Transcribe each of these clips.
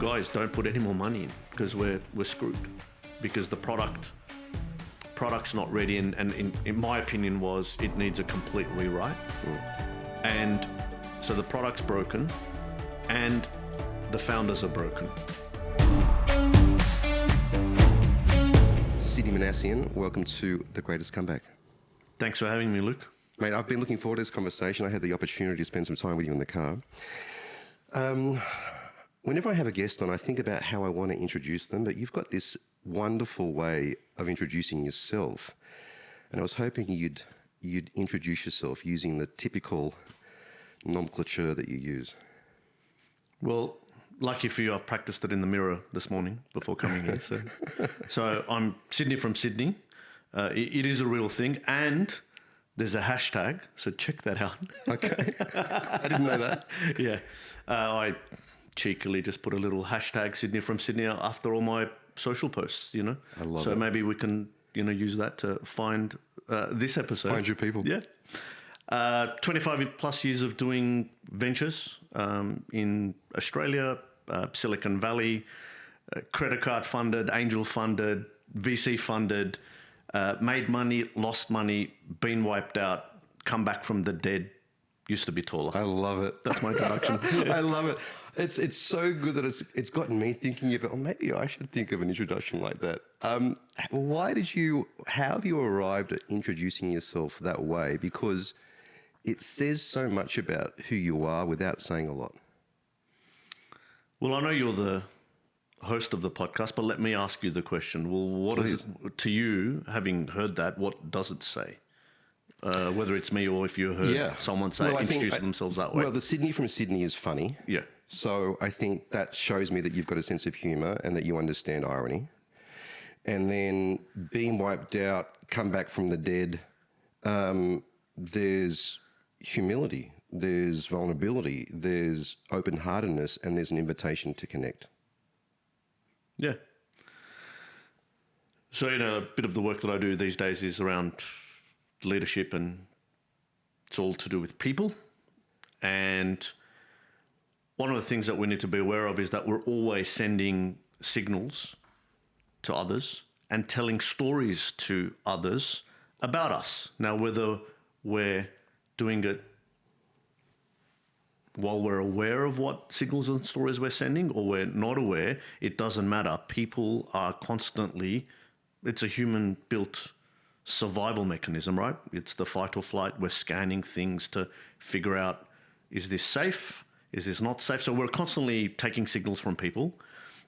guys, don't put any more money in because we're screwed, because the product's not ready, and in my opinion was it needs a complete rewrite. And so the product's broken and the founders are broken. Sidney Minassian, welcome to The Greatest Comeback. Thanks for having me, Luke. Mate, I've been looking forward to this conversation. I had the opportunity to spend some time with you in the car. Whenever I have a guest on, I think about how I want to introduce them, but you've got this wonderful way of introducing yourself. And I was hoping you'd introduce yourself using the typical nomenclature that you use. Well, lucky for you, I've practiced it in the mirror this morning before coming here. So I'm Sidney from Sydney. It is a real thing, and there's a hashtag, so check that out. Okay, I didn't know that. Yeah, I cheekily just put a little hashtag Sidney from Sydney after all my social posts, you know. I love it. So maybe we can, use that to find this episode. Find your people. Yeah. 25 plus years of doing ventures in Australia, Silicon Valley, credit card funded, angel funded, VC funded, made money, lost money, been wiped out, come back from the dead, used to be taller. I love it. That's my introduction. I love it. It's so good that it's gotten me thinking about, maybe I should think of an introduction like that. How have you arrived at introducing yourself that way? Because it says so much about who you are without saying a lot. Well, I know you're the host of the podcast, but let me ask you the question. Well, what is it to you, having heard that, what does it say? Whether it's me or if you heard someone say, introduce themselves that way. Well, the Sidney from Sydney is funny. Yeah. So I think that shows me that you've got a sense of humour and that you understand irony. And then being wiped out, come back from the dead, there's humility, there's vulnerability, there's open-heartedness, and there's an invitation to connect. Yeah. So, a bit of the work that I do these days is around leadership, and it's all to do with people. And one of the things that we need to be aware of is that we're always sending signals to others and telling stories to others about us. Now, whether we're doing it while we're aware of what signals and stories we're sending or we're not aware, it doesn't matter. People are constantly, it's a human-built survival mechanism, right? It's the fight or flight. We're scanning things to figure out, is this safe? Is this not safe? So we're constantly taking signals from people,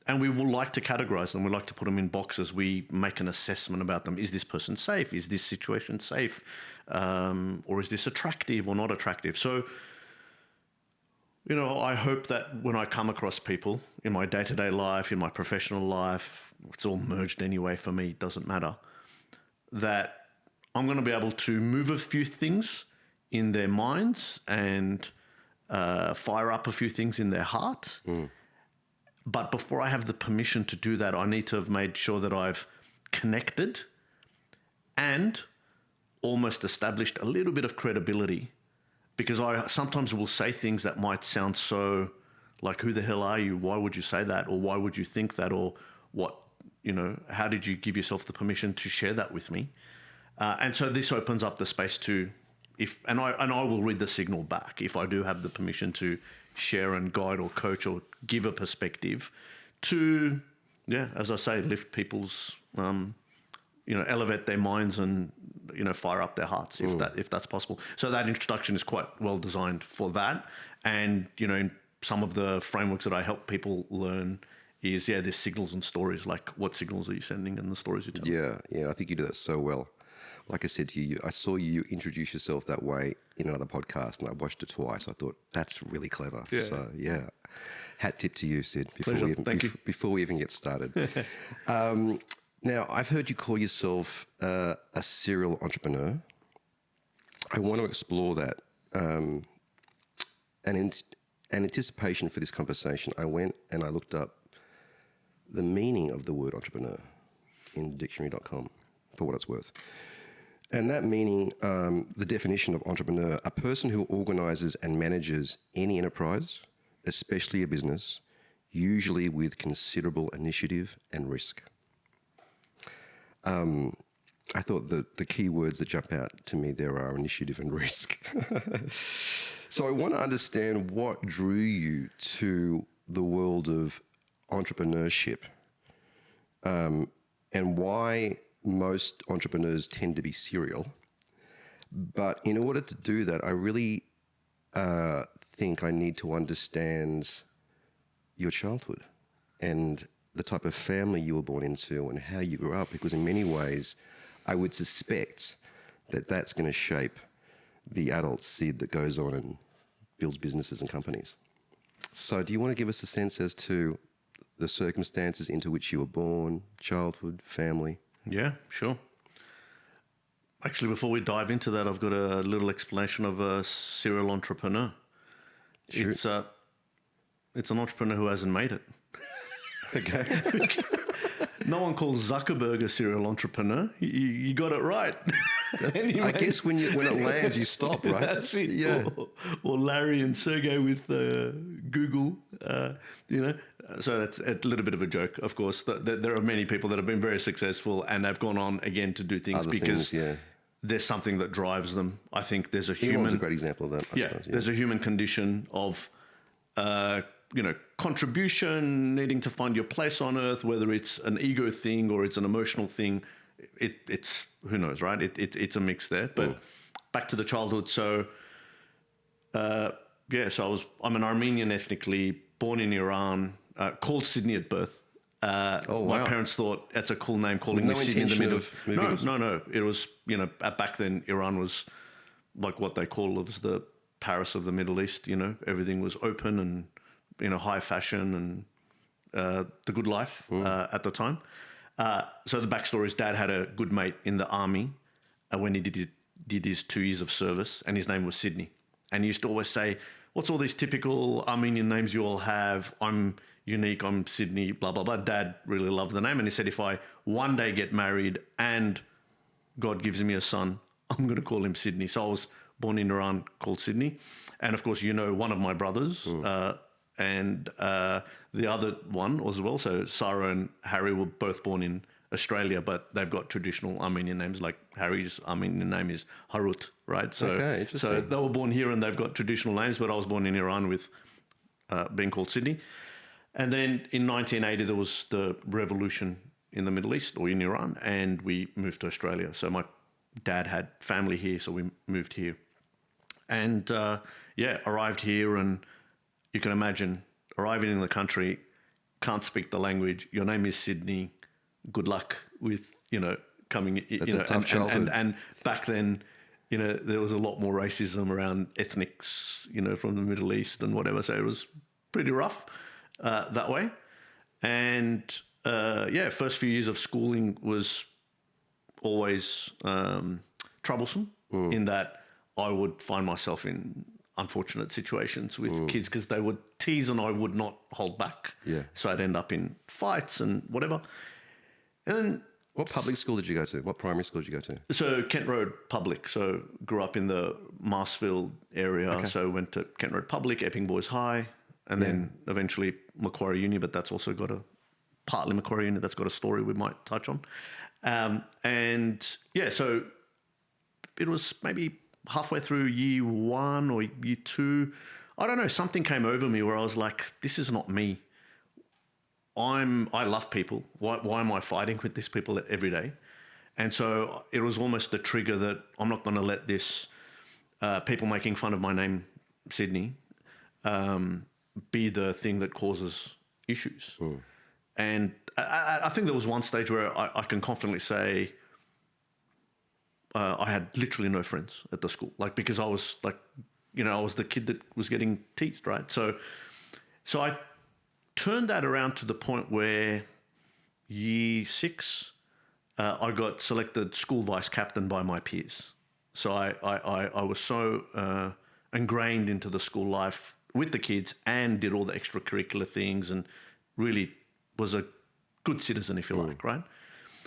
and we will like to categorize them. We like to put them in boxes. We make an assessment about them. Is this person safe? Is this situation safe? Or is this attractive or not attractive? So, I hope that when I come across people in my day-to-day life, in my professional life, it's all merged anyway for me, it doesn't matter, that I'm going to be able to move a few things in their minds and fire up a few things in their heart. But before I have the permission to do that, I need to have made sure that I've connected and almost established a little bit of credibility, because I sometimes will say things that might sound so like, who the hell are you? Why would you say that? Or why would you think that? Or what, how did you give yourself the permission to share that with me? And so this opens up the space to, I will read the signal back if I do have the permission to share and guide or coach or give a perspective to, as I say, lift people's, elevate their minds and, fire up their hearts if that's possible. So that introduction is quite well designed for that. And, in some of the frameworks that I help people learn is, there's signals and stories, like what signals are you sending and the stories you tell. Yeah, I think you do that so well. Like I said to you, I saw you introduce yourself that way in another podcast, and I watched it twice. I thought, that's really clever. Yeah. So, hat tip to you, Sid, before we even get started. Now, I've heard you call yourself a serial entrepreneur. I want to explore that. And in anticipation for this conversation, I went and I looked up the meaning of the word entrepreneur in dictionary.com, for what it's worth. And that meaning, the definition of entrepreneur, a person who organizes and manages any enterprise, especially a business, usually with considerable initiative and risk. I thought the key words that jump out to me there are initiative and risk. So I want to understand what drew you to the world of entrepreneurship, and why most entrepreneurs tend to be serial. But in order to do that, I really think I need to understand your childhood and the type of family you were born into and how you grew up, because in many ways I would suspect that that's going to shape the adult Sid that goes on and builds businesses and companies. So do you want to give us a sense as to the circumstances into which you were born, childhood, family? Yeah, sure. Actually, before we dive into that, I've got a little explanation of a serial entrepreneur. Sure. It's an entrepreneur who hasn't made it. Okay. No one calls Zuckerberg a serial entrepreneur. You got it right. Anyway. I guess when it lands, you stop, right? That's it. Yeah. Or Larry and Sergey with Google. So that's a little bit of a joke, of course. There are many people that have been very successful and have gone on again to do things because there's something that drives them. I think there's a human. Elon's a great example of that. I suppose, there's a human condition of. Contribution, needing to find your place on earth, whether it's an ego thing or it's an emotional thing, it's who knows, right? It's a mix there. But back to the childhood. So, so I'm an Armenian ethnically, born in Iran, called Sidney at birth. My parents thought that's a cool name, calling me Sidney in the middle. No. It was, back then Iran was like what they call it was the Paris of the Middle East. Everything was open and high fashion and the good life at the time. So the backstory is Dad had a good mate in the army when he did his 2 years of service, and his name was Sidney. And he used to always say, "What's all these typical Armenian names you all have? I'm unique. I'm Sidney. Blah blah blah." Dad really loved the name, and he said, "If I one day get married and God gives me a son, I'm going to call him Sidney." So I was born in Iran, called Sidney, and of course, one of my brothers. And the other one as well. So Sarah and Harry were both born in Australia, but they've got traditional Armenian names. Like Harry's Armenian name is Harut, right? So, so they were born here and they've got traditional names, but I was born in Iran with being called Sidney. And then in 1980, there was the revolution in the Middle East or in Iran, and we moved to Australia. So my dad had family here, so we moved here. And arrived here, and you can imagine arriving in the country, can't speak the language. Your name is Sidney. Good luck with, coming. That's a tough childhood. And back then, there was a lot more racism around ethnics, from the Middle East and whatever. So it was pretty rough that way. And first few years of schooling was always troublesome in that I would find myself in unfortunate situations with kids because they would tease and I would not hold back. Yeah. So I'd end up in fights and whatever. And then what public school did you go to? What primary school did you go to? So Kent Road Public. So grew up in the Marsfield area. Okay. So went to Kent Road Public, Epping Boys High, and then eventually Macquarie Uni, but that's also got partly Macquarie Uni, that's got a story we might touch on. So it was maybe halfway through year 1 or year 2, I don't know, something came over me where I was like, this is not me. I love people. Why am I fighting with these people every day? And so it was almost a trigger that I'm not going to let this people making fun of my name, Sidney, be the thing that causes issues. And I think there was one stage where I can confidently say, I had literally no friends at the school, because I was I was the kid that was getting teased, right? So I turned that around to the point where year 6, I got selected school vice captain by my peers. So I was so ingrained into the school life with the kids and did all the extracurricular things and really was a good citizen, if you like, right?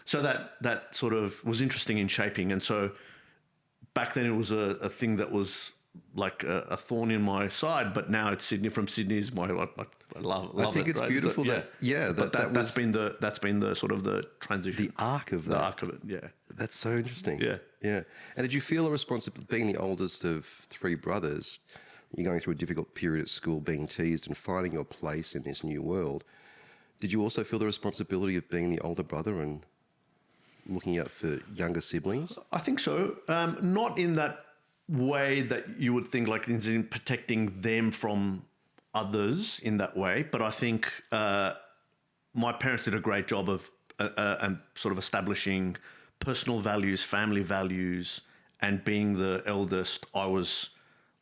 So that sort of was interesting in shaping. And so back then it was a thing that was like a thorn in my side, but now it's Sydney. From Sydney is my I love I think it, it's right? beautiful That's been the sort of the transition, the arc of the arc of it. Yeah, that's so interesting. Yeah. And did you feel a responsibility, being the oldest of three brothers? You're going through a difficult period at school, being teased and finding your place in this new world. Did you also feel the responsibility of being the older brother and looking out for younger siblings? I think so. Not in that way that you would think, like in protecting them from others in that way, but I think my parents did a great job of sort of establishing personal values, family values, and being the eldest, I was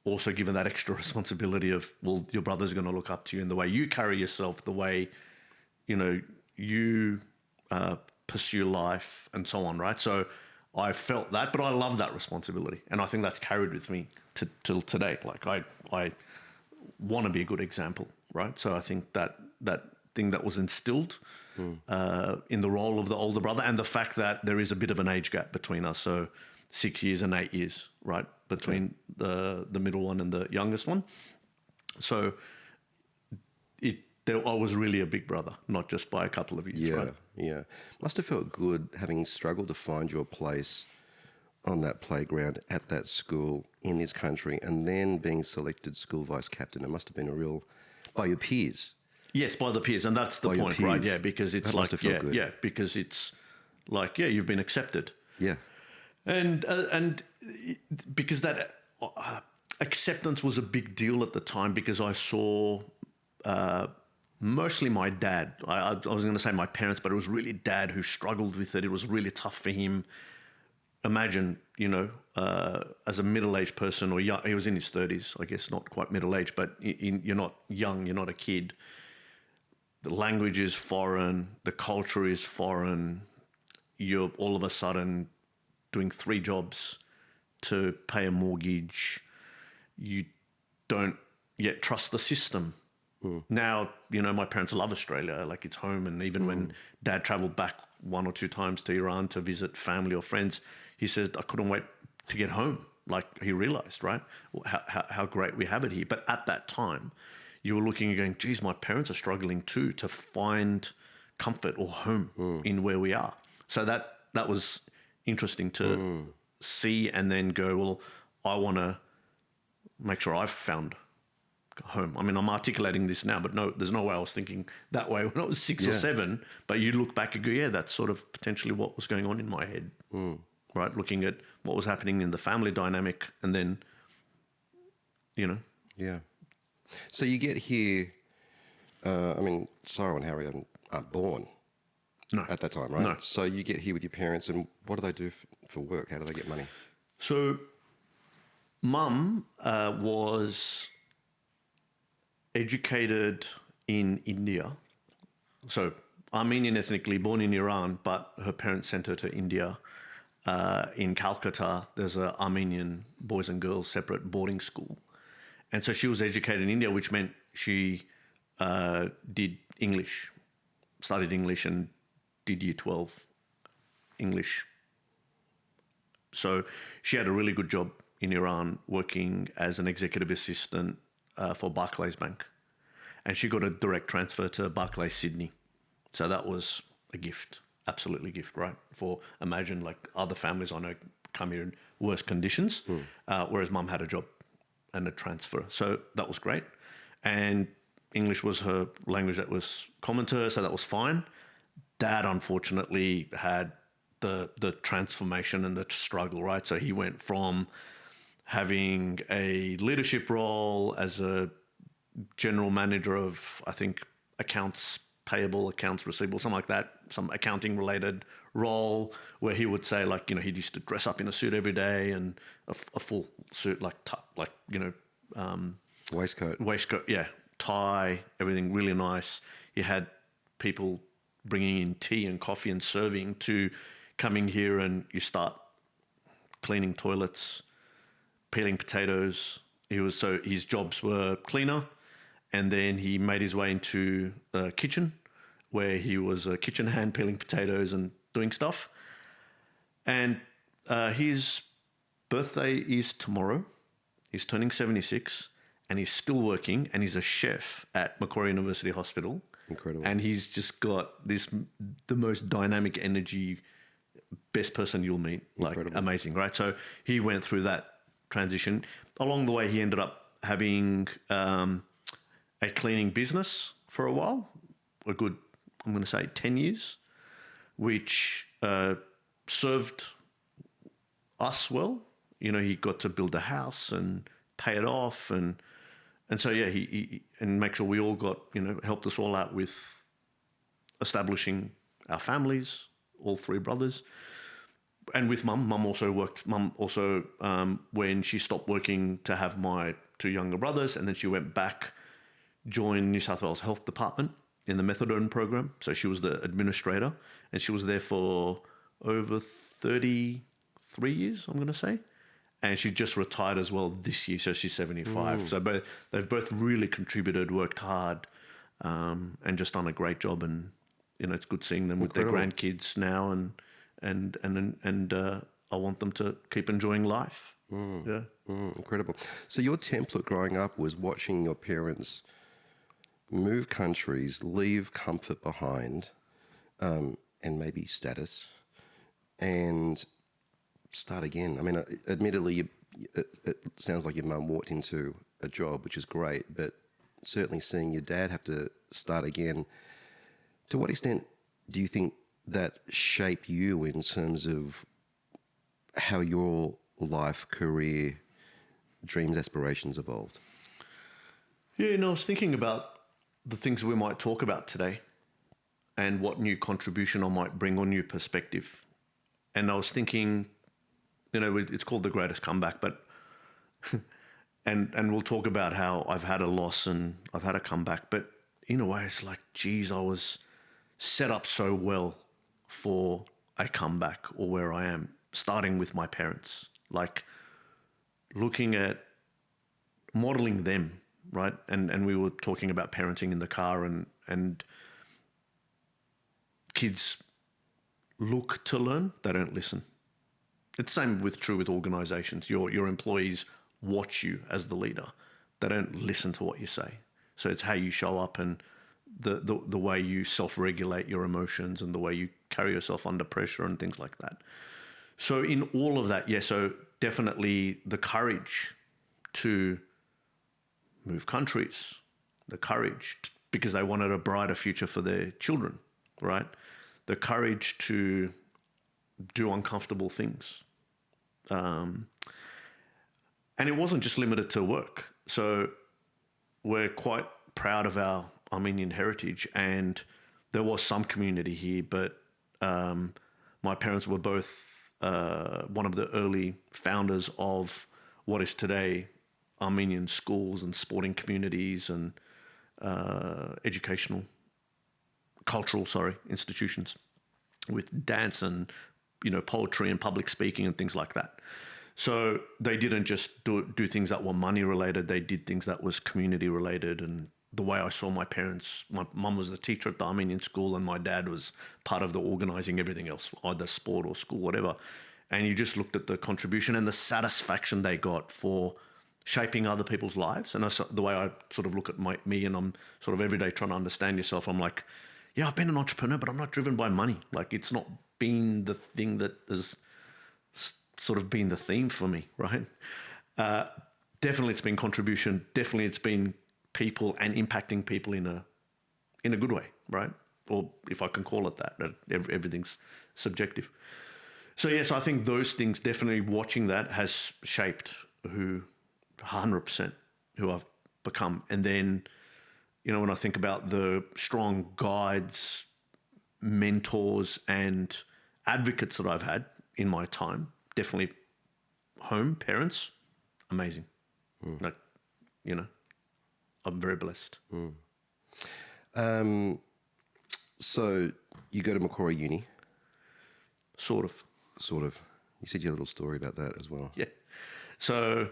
also given that extra responsibility of, well, your brother's going to look up to you in the way you carry yourself, the way, you know, you pursue life and so on, right? So I felt that, but I love that responsibility. And I think that's carried with me till today. Like I want to be a good example, right? So I think that thing that was instilled in the role of the older brother, and the fact that there is a bit of an age gap between us. So 6 years and 8 years, right? Between the middle one and the youngest one. So I was really a big brother, not just by a couple of years, right? Yeah. Must have felt good having struggled to find your place on that playground at that school in this country, and then being selected school vice captain. It must have been a real, by your peers. Yes, by the peers, and that's the point, right? Yeah, because it's like, because it's like, you've been accepted. Yeah. And because that acceptance was a big deal at the time, because I saw mostly my dad. I was going to say my parents, but it was really dad who struggled with it. It was really tough for him. Imagine, as a middle-aged person, or young, he was in his 30s, I guess, not quite middle-aged, but you're not young, you're not a kid. The language is foreign, the culture is foreign. You're all of a sudden doing 3 jobs to pay a mortgage. You don't yet trust the system. Now, my parents love Australia, like it's home. And even when dad traveled back 1 or 2 times to Iran to visit family or friends, he says, I couldn't wait to get home. Like he realized, right, how great we have it here. But at that time, you were looking and going, geez, my parents are struggling too to find comfort or home in where we are. So that was interesting to see, and then go, well, I want to make sure I've found home. I mean, I'm articulating this now, but no, there's no way I was thinking that way when I was 6 or 7. But you look back and go, that's sort of potentially what was going on in my head, right? Looking at what was happening in the family dynamic, and then, Yeah. So you get here, Sarah and Harry aren't born at that time, right? No. So you get here with your parents, and what do they do for work? How do they get money? So Mum was educated in India. So Armenian ethnically, born in Iran, but her parents sent her to India. In Calcutta, there's an Armenian boys and girls separate boarding school. And so she was educated in India, which meant she did English, studied English and did year 12 English. So she had a really good job in Iran working as an executive assistant for Barclays Bank. And she got a direct transfer to Barclays Sydney. So that was a gift, absolutely a gift, right? For imagine like other families I know come here in worse conditions, whereas Mum had a job and a transfer. So that was great. And English was her language that was common to her, so that was fine. Dad, unfortunately, had the transformation and the struggle, right? So he went from having a leadership role as a general manager of, I think, accounts payable, accounts receivable, something like that, some accounting related role, where he would say, like, he used to dress up in a suit every day, and a full suit, waistcoat, tie, everything really nice. You had people bringing in tea and coffee and serving, to coming here and you start cleaning toilets, peeling potatoes. His jobs were cleaner, and then he made his way into the kitchen, where he was a kitchen hand peeling potatoes and doing stuff. And his birthday is tomorrow. He's turning 76 and he's still working, and he's a chef at Macquarie University Hospital. Incredible. And he's just got the most dynamic energy, best person you'll meet. Like, incredible. Amazing, right? So he went through that transition. Along the way, he ended up having a cleaning business for a while, a good, I'm going to say 10 years, which served us well. You know, he got to build a house and pay it off, and so yeah, he and make sure we all got, you know, helped us all out with establishing our families, all three brothers, and with mum. Mum also worked. Mum also, when she stopped working to have my two younger brothers, and then she went back, joined New South Wales Health Department in the methadone program. So she was the administrator, and she was there for over 33 years, I'm going to say. And she just retired as well this year, so she's 75. So they've both really contributed, worked hard, and just done a great job. And you know, it's good seeing them with their grandkids now, and I want them to keep enjoying life. Incredible. So your template growing up was watching your parents move countries, leave comfort behind, and maybe status, and start again. I mean, admittedly, it sounds like your mum walked into a job, which is great, but certainly seeing your dad have to start again, to what extent do you think that shaped you in terms of how your life, career, dreams, aspirations evolved? Yeah, you know, I was thinking about the things we might talk about today and what new contribution I might bring or new perspective. And I was thinking, you know, it's called The Greatest Comeback, but and we'll talk about how I've had a loss and I've had a comeback, but in a way it's like, geez, I was set up so well for a comeback or where I am, starting with my parents, like looking at modeling them, right? And we were talking about parenting in the car, and kids look to learn, they don't listen. It's true with organizations. Your employees watch you as the leader. They don't listen to what you say. So it's how you show up and the way you self-regulate your emotions and the way you carry yourself under pressure and things like that. So in all of that, yeah, so definitely the courage to move countries, the courage because they wanted a brighter future for their children, right? The courage to do uncomfortable things. And it wasn't just limited to work. So we're quite proud of our Armenian heritage, and there was some community here, but my parents were both one of the early founders of what is today Armenian schools and sporting communities and cultural institutions with dance and, you know, poetry and public speaking and things like that. So they didn't just do things that were money related. They did things that was community related. And the way I saw my parents, my mum was the teacher at the Armenian school and my dad was part of the organizing everything else, either sport or school, whatever. And you just looked at the contribution and the satisfaction they got for shaping other people's lives. And the way I sort of look at me, and I'm sort of every day trying to understand yourself, I'm like, yeah, I've been an entrepreneur, but I'm not driven by money. Like, it's not been the thing that has sort of been the theme for me, right? Definitely it's been contribution. Definitely it's been people and impacting people in a good way, right? Or if I can call it that, everything's subjective. So yes, I think those things, definitely watching that has shaped 100% who I've become. And then, you know, when I think about the strong guides, mentors and advocates that I've had in my time, definitely home, parents, amazing. Like, you know, I'm very blessed. So you go to Macquarie Uni? Sort of. You said you had a little story about that as well. Yeah. So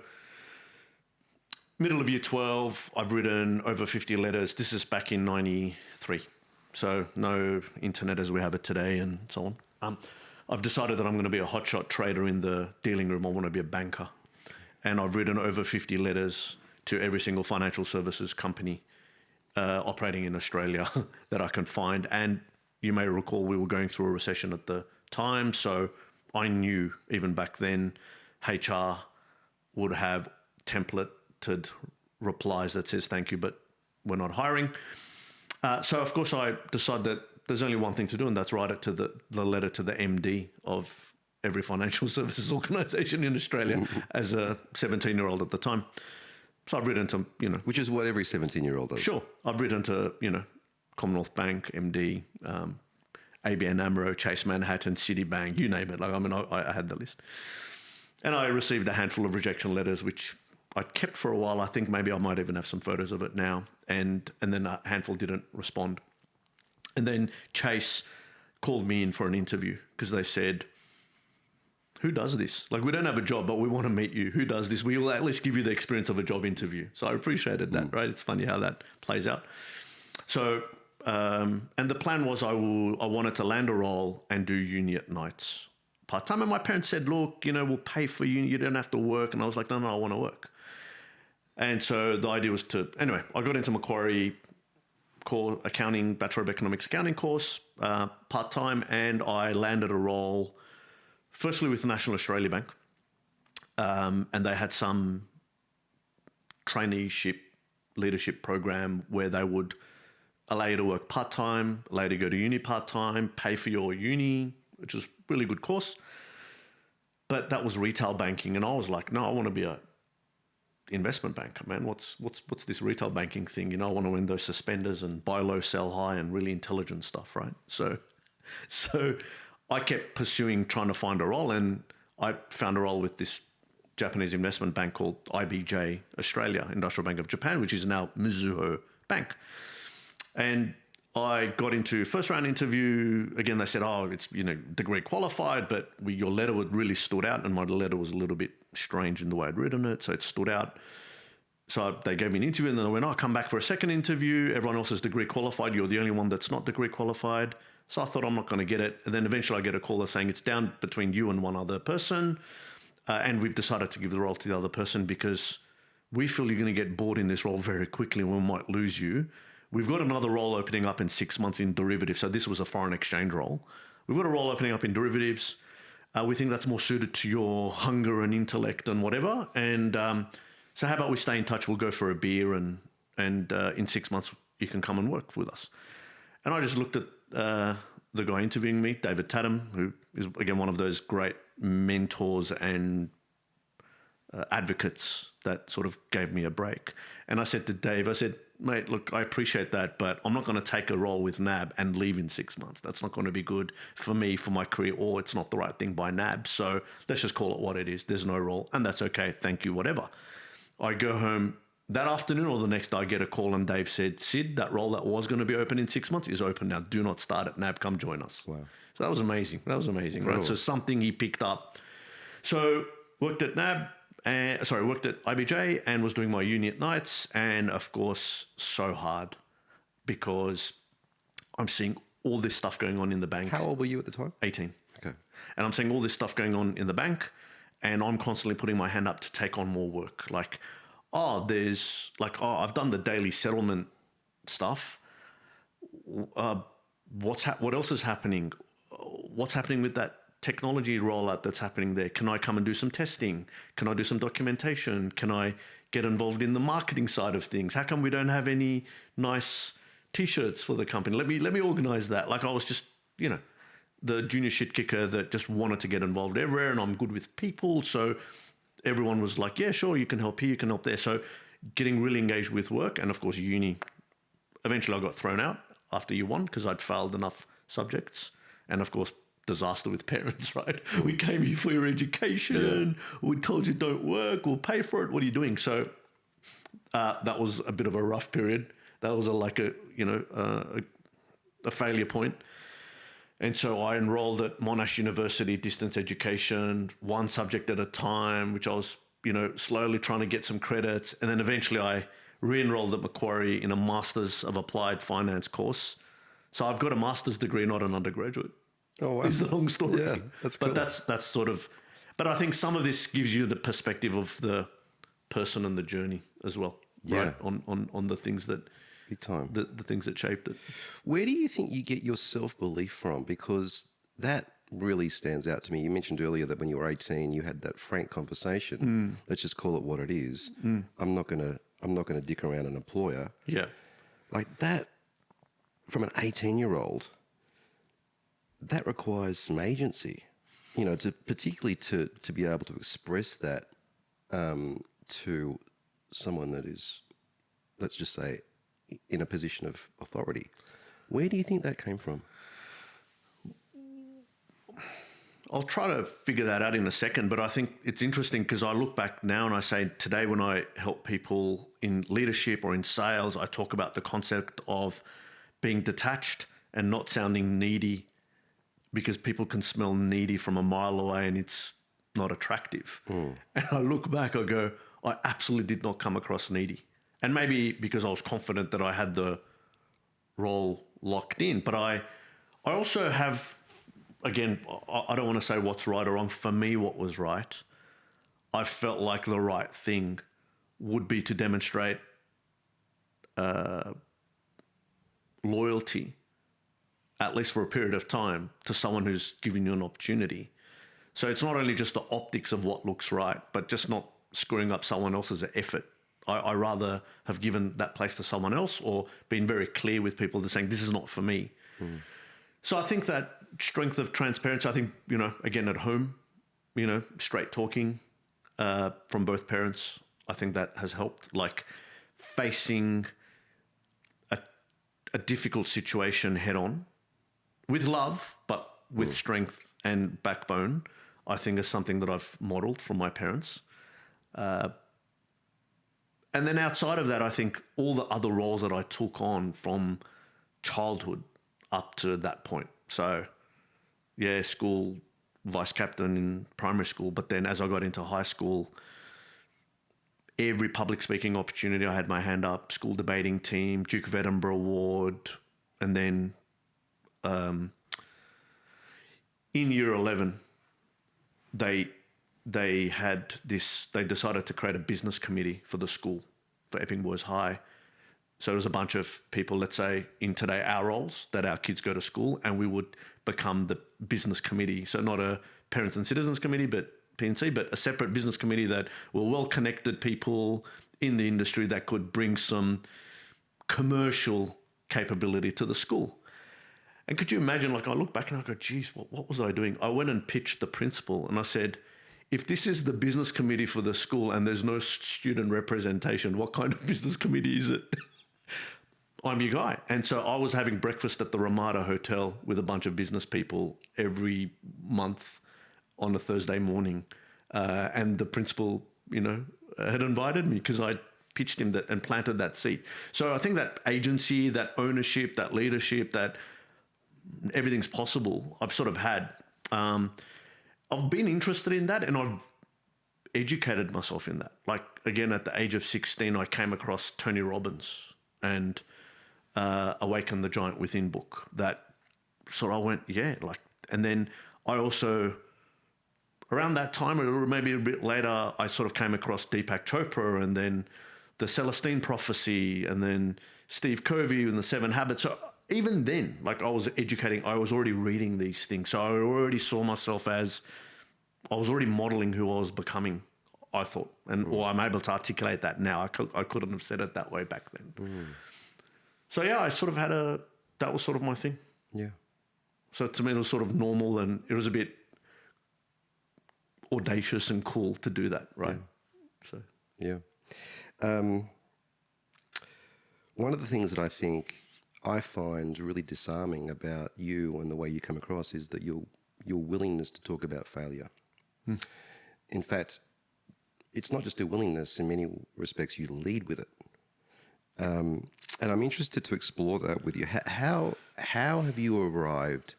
middle of year 12, I've written over 50 letters. This is back in 93. So no internet as we have it today and so on. I've decided that I'm going to be a hotshot trader in the dealing room. I want to be a banker. and I've written over 50 letters to every single financial services company operating in Australia that I can find. And you may recall we were going through a recession at the time, so I knew even back then HR would have templated replies that says thank you, but we're not hiring. So of course I decided that there's only one thing to do, and that's write it to the letter to the MD of every financial services organisation in Australia as a 17-year-old at the time. So I've written to, Which is what every 17-year-old does. Sure. I've written to, Commonwealth Bank, MD, ABN AMRO, Chase Manhattan, Citibank, you name it. I had the list. And I received a handful of rejection letters, which I kept for a while. I think maybe I might even have some photos of it now. And then a handful didn't respond. And then Chase called me in for an interview because they said, who does this? Like, we don't have a job, but we want to meet you. Who does this? We will at least give you the experience of a job interview. So I appreciated that, right? It's funny how that plays out. So, and the plan was I wanted to land a role and do uni at nights part-time. And my parents said, look, we'll pay for you. You don't have to work. And I was like, no, I want to work. And so the idea was anyway, I got into Macquarie core accounting, Bachelor of Economics accounting course, part-time. And I landed a role firstly with the National Australia Bank, and they had some traineeship leadership program where they would allow you to work part-time, allow you to go to uni part-time, pay for your uni, which is a really good course. But that was retail banking, and I was like, no, I want to be a investment banker, man. What's this retail banking thing? I want to win those suspenders and buy low, sell high, and really intelligent stuff, right? So I kept pursuing, trying to find a role, and I found a role with this Japanese investment bank called IBJ Australia, Industrial Bank of Japan, which is now Mizuho Bank. And I got into first round interview. Again, they said, oh, it's, degree qualified, but your letter really stood out. And my letter was a little bit strange in the way I'd written it. So it stood out. So they gave me an interview, and then I went, come back for a second interview. Everyone else is degree qualified. You're the only one that's not degree qualified. So I thought, I'm not going to get it. And then eventually I get a call that's saying it's down between you and one other person. And we've decided to give the role to the other person because we feel you're going to get bored in this role very quickly and we might lose you. We've got another role opening up in 6 months in derivatives. So this was a foreign exchange role. We've got a role opening up in derivatives. We think that's more suited to your hunger and intellect and whatever. And so how about we stay in touch? We'll go for a beer and in 6 months you can come and work with us. And I just looked at the guy interviewing me, David Tatum, who is, again, one of those great mentors and advocates that sort of gave me a break. And I said to Dave, mate, look, I appreciate that, but I'm not going to take a role with NAB and leave in 6 months. That's not going to be good for me, for my career, or it's not the right thing by NAB. So let's just call it what it is. There's no role, and that's okay. Thank you, whatever. I go home that afternoon or the next day, I get a call and Dave said, Sid, that role that was going to be open in 6 months is open now. Do not start at NAB. Come join us. Wow. So that was amazing. Right? So something he picked up. So worked at NAB, worked at IBJ and was doing my uni at nights. And of course, so hard because I'm seeing all this stuff going on in the bank. How old were you at the time? 18. Okay. And I'm seeing all this stuff going on in the bank and I'm constantly putting my hand up to take on more work. I've done the daily settlement stuff. What else is happening? What's happening with that technology rollout that's happening there? Can I come and do some testing? Can I do some documentation? Can I get involved in the marketing side of things? How come we don't have any nice T-shirts for the company? Let me organize that. I was just, the junior shit kicker that just wanted to get involved everywhere, and I'm good with people, so everyone was like, yeah, sure, you can help here, you can help there. So getting really engaged with work. And of course, uni, eventually I got thrown out after year one because I'd failed enough subjects. And of course, disaster with parents, right? We came here for your education. Yeah. We told you don't work. We'll pay for it. What are you doing? So that was a bit of a rough period. That was a failure point. And so I enrolled at Monash University, distance education, one subject at a time, which I was, slowly trying to get some credits. And then eventually I re-enrolled at Macquarie in a Masters of Applied Finance course. So I've got a master's degree, not an undergraduate. Oh, wow. It's a long story. Yeah, that's cool. But that's sort of But I think some of this gives you the perspective of the person and the journey as well, right? On the things that, big time, the things that shaped it. Where do you think you get your self-belief from? Because that really stands out to me. You mentioned earlier that when you were 18, you had that frank conversation. Let's just call it what it is. I'm not gonna dick around an employer. Yeah, like that. From an 18-year-old, that requires some agency, particularly to be able to express that to someone that is, let's just say, in a position of authority. Where do you think that came from? I'll try to figure that out in a second, but I think it's interesting because I look back now and I say today when I help people in leadership or in sales, I talk about the concept of being detached and not sounding needy, because people can smell needy from a mile away and it's not attractive. And I look back, I go, I absolutely did not come across needy. And maybe because I was confident that I had the role locked in, but I also have, again, I don't want to say what's right or wrong. For me, what was right, I felt like the right thing would be to demonstrate loyalty, at least for a period of time, to someone who's giving you an opportunity. So it's not only just the optics of what looks right, but just not screwing up someone else's effort. I rather have given that place to someone else or been very clear with people that saying, this is not for me. So I think that strength of transparency, I think, again, at home, straight talking from both parents, I think that has helped. Like facing a difficult situation head on with love, but with strength and backbone, I think is something that I've modeled from my parents. And then outside of that, I think all the other roles that I took on from childhood up to that point. So, yeah, school, vice captain in primary school. But then as I got into high school, every public speaking opportunity, I had my hand up, school debating team, Duke of Edinburgh Award. And then in year 11, they decided to create a business committee for the school, for Epping Boys High. So it was a bunch of people, let's say, in today our roles that our kids go to school, and we would become the business committee. So not a parents and citizens committee, but P&C, but a separate business committee that were well-connected people in the industry that could bring some commercial capability to the school. And could you imagine, like I look back and I go, geez, what was I doing? I went and pitched the principal and I said, if this is the business committee for the school and there's no student representation, what kind of business committee is it? I'm your guy. And so I was having breakfast at the Ramada Hotel with a bunch of business people every month on a Thursday morning. And the principal, had invited me because I pitched him that and planted that seed. So I think that agency, that ownership, that leadership, that everything's possible, I've sort of had. I've been interested in that and I've educated myself in that. Like, again, at the age of 16, I came across Tony Robbins and Awaken the Giant Within book. That sort of I went, and then I also, around that time, or maybe a bit later, I sort of came across Deepak Chopra and then the Celestine Prophecy and then Steve Covey and the 7 Habits. So even then, like I was educating, I was already reading these things. So I already saw myself as, I was already modeling who I was becoming, I thought. Or I'm able to articulate that now. I couldn't have said it that way back then. So yeah, I sort of had that was sort of my thing. Yeah. So to me, it was sort of normal and it was a bit audacious and cool to do that, right? Yeah. So yeah. One of the things that I think I find really disarming about you and the way you come across is that your willingness to talk about failure. In fact, it's not just a willingness. In many respects, you lead with it. And I'm interested to explore that with you. How have you arrived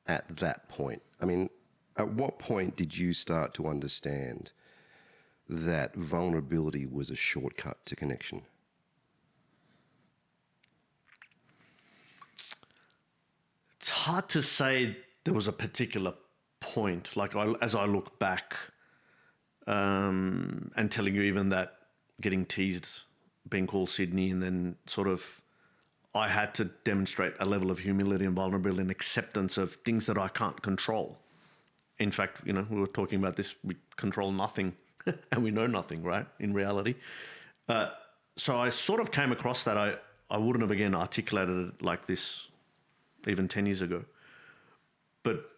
at that point? I mean, at what point did you start to understand that vulnerability was a shortcut to connection? It's hard to say there was a particular point, like as I look back, and telling you even that getting teased, being called Sydney, and then sort of I had to demonstrate a level of humility and vulnerability and acceptance of things that I can't control. In fact, we were talking about this, we control nothing and we know nothing, right, in reality. So I sort of came across that. I wouldn't have, again, articulated it like this even 10 years ago. But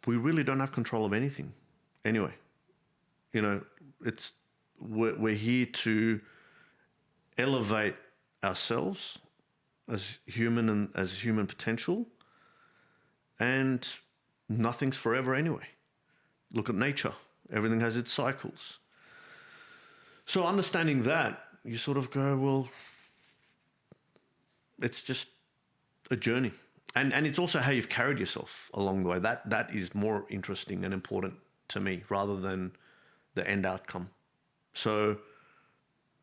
we really don't have control of anything anyway. We're here to elevate ourselves as human and as human potential, and nothing's forever anyway. Look at nature. Everything has its cycles. So understanding that, you sort of go, well, it's just a journey. And it's also how you've carried yourself along the way. That is more interesting and important to me rather than the end outcome. So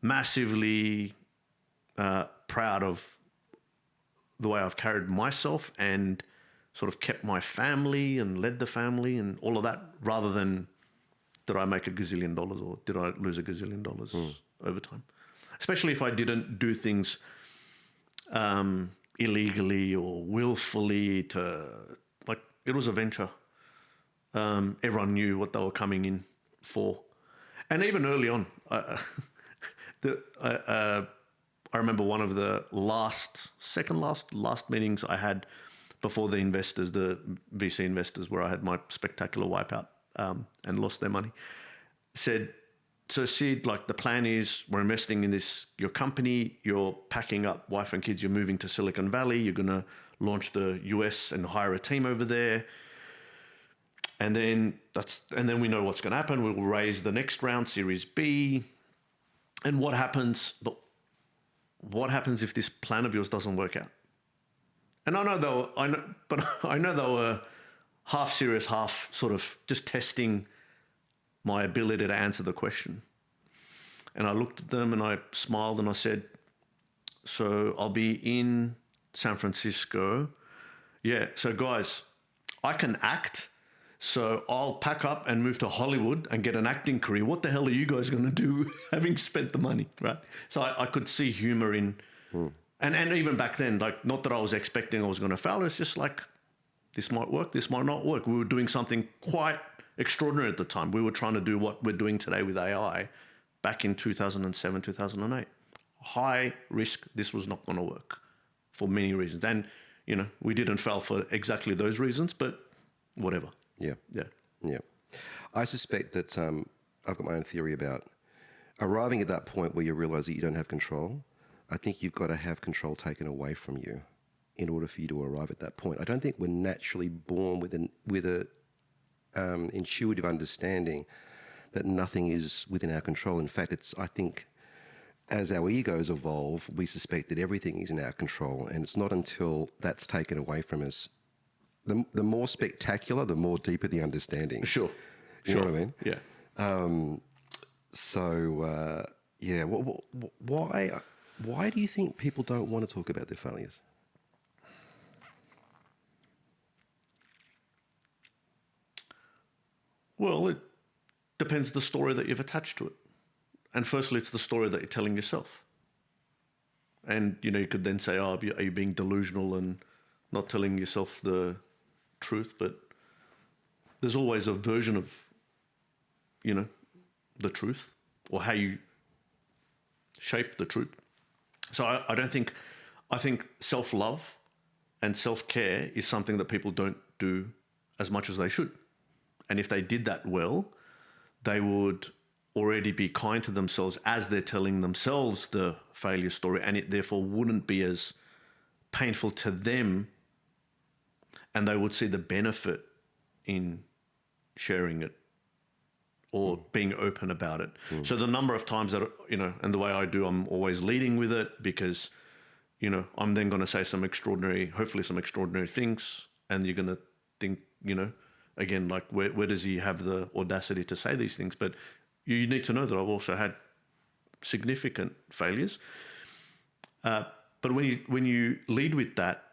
massively proud of the way I've carried myself and sort of kept my family and led the family and all of that, rather than did I make $1 gazillion or did I lose $1 gazillion over time? Especially if I didn't do things illegally or willfully it was a venture. Everyone knew what they were coming in for. And even early on, I remember one of the last meetings I had before the investors, the VC investors, where I had my spectacular wipeout and lost their money, said, so Sid, the plan is we're investing in your company, you're packing up wife and kids, you're moving to Silicon Valley, you're going to launch the US and hire a team over there. And then we know what's going to happen. We'll raise the next round, Series B. And what happens if this plan of yours doesn't work out? And I know they were half serious, half sort of just testing my ability to answer the question. And I looked at them and I smiled and I said, so I'll be in San Francisco. Yeah, so guys, I can act. So I'll pack up and move to Hollywood and get an acting career. What the hell are you guys going to do having spent the money, right? So I could see humor in... And even back then, not that I was expecting I was going to fail. It's just this might work, this might not work. We were doing something quite extraordinary at the time. We were trying to do what we're doing today with AI back in 2007, 2008. High risk, this was not going to work for many reasons. And, we didn't fail for exactly those reasons, but whatever. Yeah. Yeah. Yeah. I suspect that I've got my own theory about arriving at that point where you realize that you don't have control. I think you've got to have control taken away from you in order for you to arrive at that point. I don't think we're naturally born with a intuitive understanding that nothing is within our control. In fact, I think as our egos evolve, we suspect that everything is in our control, and it's not until that's taken away from us. The more spectacular, the more deeper the understanding. Sure. You know what I mean? Yeah. Why do you think people don't want to talk about their failures? Well, it depends the story that you've attached to it. And firstly, it's the story that you're telling yourself. And, you could then say, are you being delusional and not telling yourself the truth? But there's always a version of, the truth or how you shape the truth. So I think self-love and self-care is something that people don't do as much as they should. And if they did that well, they would already be kind to themselves as they're telling themselves the failure story, and it therefore wouldn't be as painful to them, and they would see the benefit in sharing it or being open about it. So the number of times that, and the way I do, I'm always leading with it because, I'm then going to say hopefully some extraordinary things, and you're going to think, again, where does he have the audacity to say these things? But you need to know that I've also had significant failures. But when you lead with that,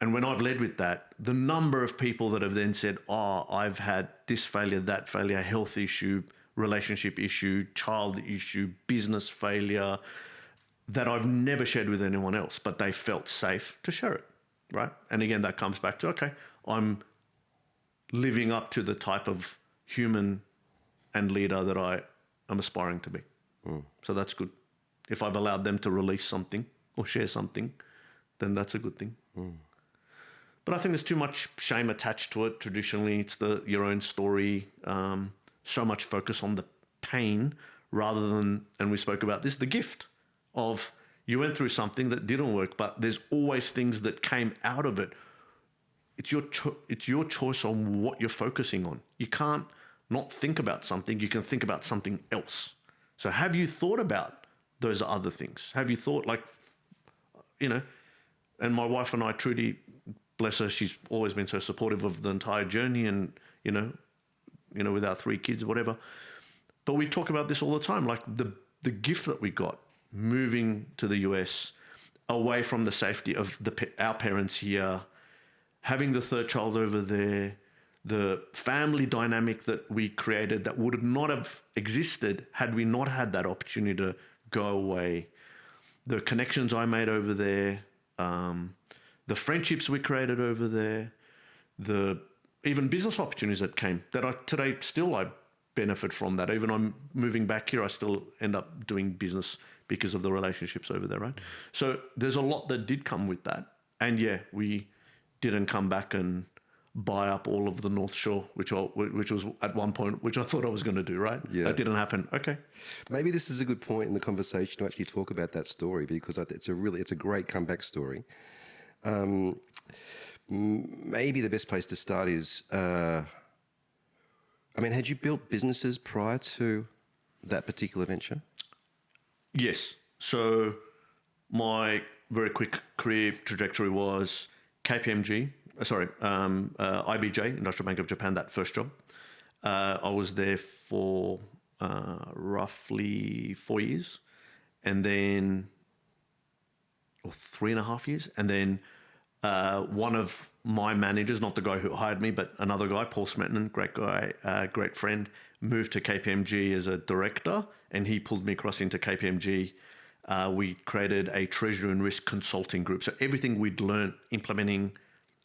and when I've led with that, the number of people that have then said, oh, I've had this failure, that failure, health issue, relationship issue, child issue, business failure, that I've never shared with anyone else, but they felt safe to share it, right? And again, that comes back to, okay, I'm living up to the type of human and leader that I am aspiring to be. So that's good. If I've allowed them to release something or share something, then that's a good thing. But I think there's too much shame attached to it. Traditionally, it's your own story. So much focus on the pain rather than, and we spoke about this, the gift of you went through something that didn't work, but there's always things that came out of it. It's your choice on what you're focusing on. You can't not think about something. You can think about something else. So have you thought about those other things? Have you thought, like, and my wife and I, Trudy, bless her, she's always been so supportive of the entire journey and, with our 3 kids, whatever. But we talk about this all the time, like the gift that we got moving to the US, away from the safety of our parents here, having the 3rd child over there, the family dynamic that we created that would not have existed had we not had that opportunity to go away, the connections I made over there, the friendships we created over there, the even business opportunities that came that today still I benefit from that. Even I'm moving back here, I still end up doing business because of the relationships over there, right? So there's a lot that did come with that. And yeah, we didn't come back and buy up all of the North Shore, which was at one point, which I thought I was going to do, right? Yeah. That didn't happen. Okay. Maybe this is a good point in the conversation to actually talk about that story, because it's a great comeback story. Maybe the best place to start is, had you built businesses prior to that particular venture? Yes. So my very quick career trajectory was IBJ, Industrial Bank of Japan, that first job. I was there for roughly 4 years, and then, or 3.5 years. And then one of my managers, not the guy who hired me, but another guy, Paul Smetman, great guy, great friend, moved to KPMG as a director, and he pulled me across into KPMG. We created a treasury and risk consulting group. So everything we'd learned implementing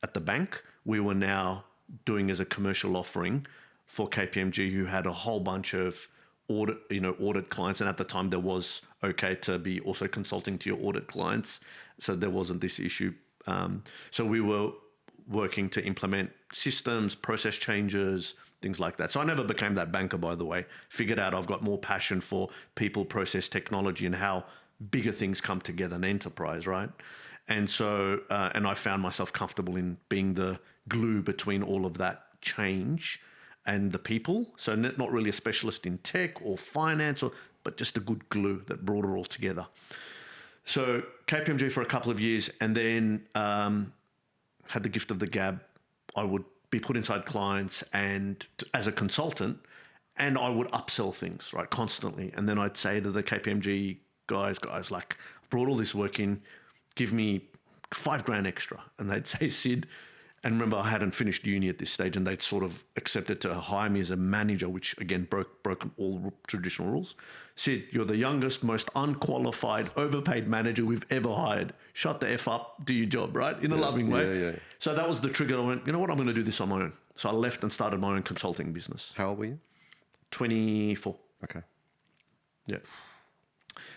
at the bank, we were now doing as a commercial offering for KPMG, who had a whole bunch of audit clients. And at the time, there was okay to be also consulting to your audit clients. So there wasn't this issue. So we were working to implement systems, process changes, things like that. So I never became that banker, by the way. Figured out I've got more passion for people, process, technology, and how bigger things come together in enterprise, right? And so, and I found myself comfortable in being the glue between all of that change and the people. So not really a specialist in tech or finance, but just a good glue that brought it all together. So KPMG for a couple of years, and then had the gift of the gab. I would be put inside clients and as a consultant, and I would upsell things, right, constantly. And then I'd say to the KPMG guys, like, I've brought all this work in, give me $5,000 extra. And they'd say, Sid, and remember, I hadn't finished uni at this stage, and they'd sort of accepted to hire me as a manager, which again broke all traditional rules. Sid, you're the youngest, most unqualified, overpaid manager we've ever hired. Shut the F up, do your job, right? In a loving way. Yeah. So that was the trigger. I went, you know what, I'm going to do this on my own. So I left and started my own consulting business. How old were you? 24. Okay. Yeah.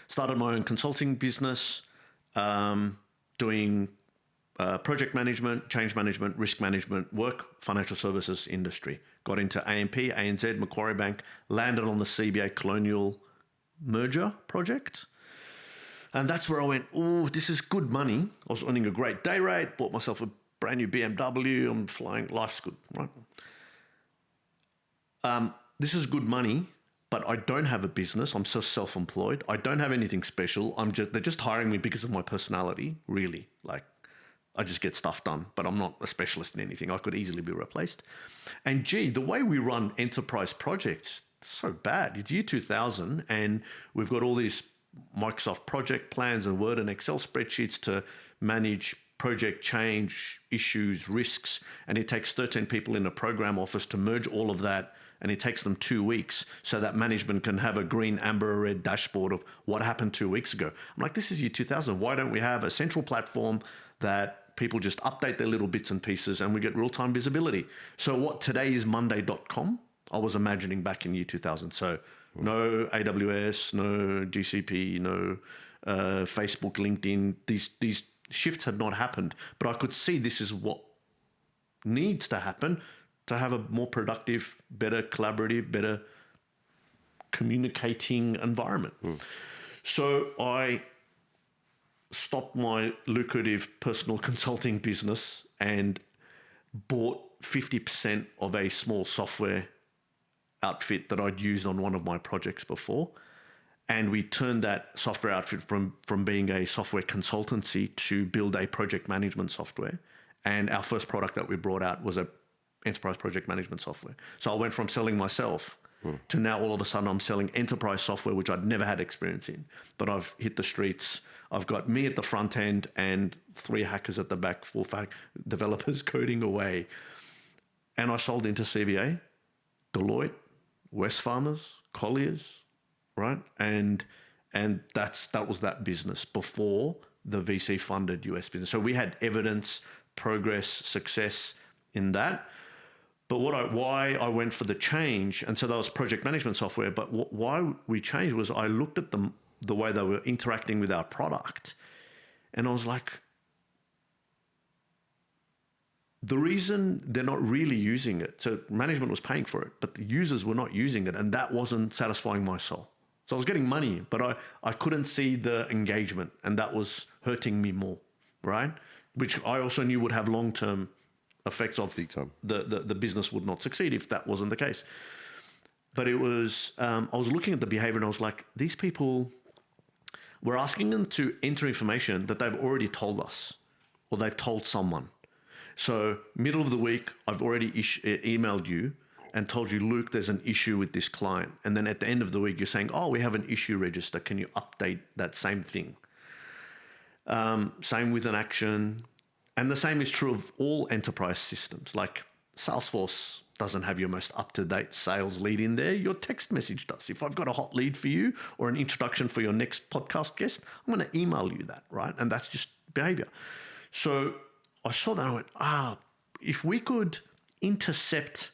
Started my own consulting business, doing project management, change management, risk management work, financial services industry. Got into AMP, ANZ, Macquarie Bank, landed on the CBA Colonial merger project. And that's where I went, oh, this is good money. I was earning a great day rate, bought myself a brand new BMW. I'm flying, life's good, right? This is good money, but I don't have a business. I'm just self-employed. I don't have anything special. They're just hiring me because of my personality, really. Like, I just get stuff done, but I'm not a specialist in anything. I could easily be replaced. And gee, the way we run enterprise projects, it's so bad. It's year 2000, and we've got all these Microsoft project plans and Word and Excel spreadsheets to manage project change, issues, risks, and it takes 13 people in a program office to merge all of that, and it takes them 2 weeks so that management can have a green, amber, or red dashboard of what happened 2 weeks ago. I'm like, this is year 2000. Why don't we have a central platform that people just update their little bits and pieces and we get real-time visibility? So what today is Monday.com, I was imagining back in year 2000. So no AWS, no GCP, no Facebook, LinkedIn. These shifts had not happened, but I could see this is what needs to happen to have a more productive, better collaborative, better communicating environment. So I stopped my lucrative personal consulting business and bought 50% of a small software outfit that I'd used on one of my projects before. And we turned that software outfit from being a software consultancy to build a project management software. And our first product that we brought out was a enterprise project management software. So I went from selling myself to now all of a sudden I'm selling enterprise software, which I'd never had experience in. But I've hit the streets. I've got me at the front end and 3 hackers at the back, 4 developers coding away. And I sold into CBA, Deloitte, Wesfarmers, Colliers, right? And that was that business before the VC funded US business. So we had evidence, progress, success in that. But why I went for the change, and so that was project management software, but why we changed was I looked at them, the way they were interacting with our product, and I was like, the reason they're not really using it, so management was paying for it, but the users were not using it, and that wasn't satisfying my soul. So I was getting money, but I couldn't see the engagement, and that was hurting me more, right? Which I also knew would have long-term effects of the business would not succeed if that wasn't the case. But it was, I was looking at the behavior and I was like, these people, we're asking them to enter information that they've already told us or they've told someone. So middle of the week, I've already emailed you and told you, Luke, there's an issue with this client. And then at the end of the week, you're saying, oh, we have an issue register. Can you update that same thing? Same with an action. And the same is true of all enterprise systems. Like Salesforce doesn't have your most up-to-date sales lead in there. Your text message does. If I've got a hot lead for you or an introduction for your next podcast guest, I'm going to email you that, right? And that's just behavior. So I saw that and I went, if we could intercept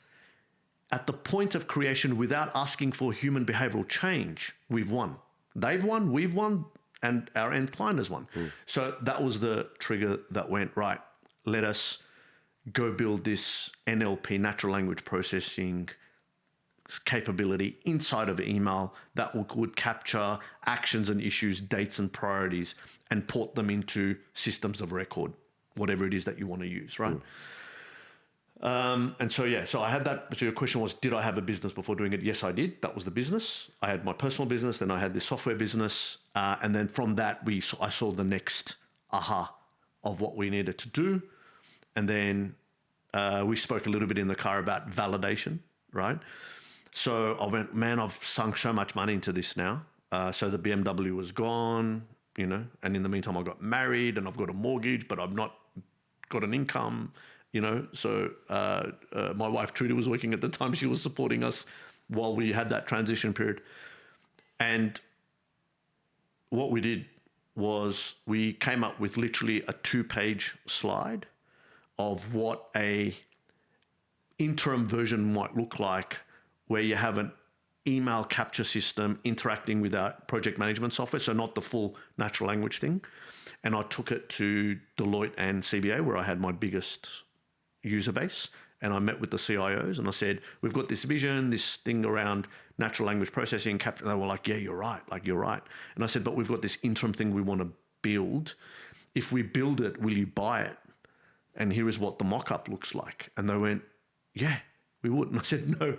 at the point of creation without asking for human behavioral change, we've won. They've won, we've won, and our end client has won. So that was the trigger that went, right, let us go build this NLP, natural language processing capability inside of email that would capture actions and issues, dates and priorities, and port them into systems of record, whatever it is that you want to use, right? And so I had that. So your question was, did I have a business before doing it? Yes, I did. That was the business. I had my personal business, then I had this software business. And then from that, I saw the next aha of what we needed to do. And then we spoke a little bit in the car about validation, right? So I went, man, I've sunk so much money into this now. So the BMW was gone, and in the meantime, I got married and I've got a mortgage, but I've not got an income. So my wife Trudy was working at the time. She was supporting us while we had that transition period. And what we did was we came up with literally a 2-page slide of what a interim version might look like, where you have an email capture system interacting with our project management software. So not the full natural language thing. And I took it to Deloitte and CBA, where I had my biggest user base, and I met with the CIOs and I said, we've got this vision, this thing around natural language processing capture. They were like, yeah, you're right. And I said, but we've got this interim thing we want to build. If we build it, will you buy it? And here is what the mock-up looks like. And they went, yeah, we would. And I said, no,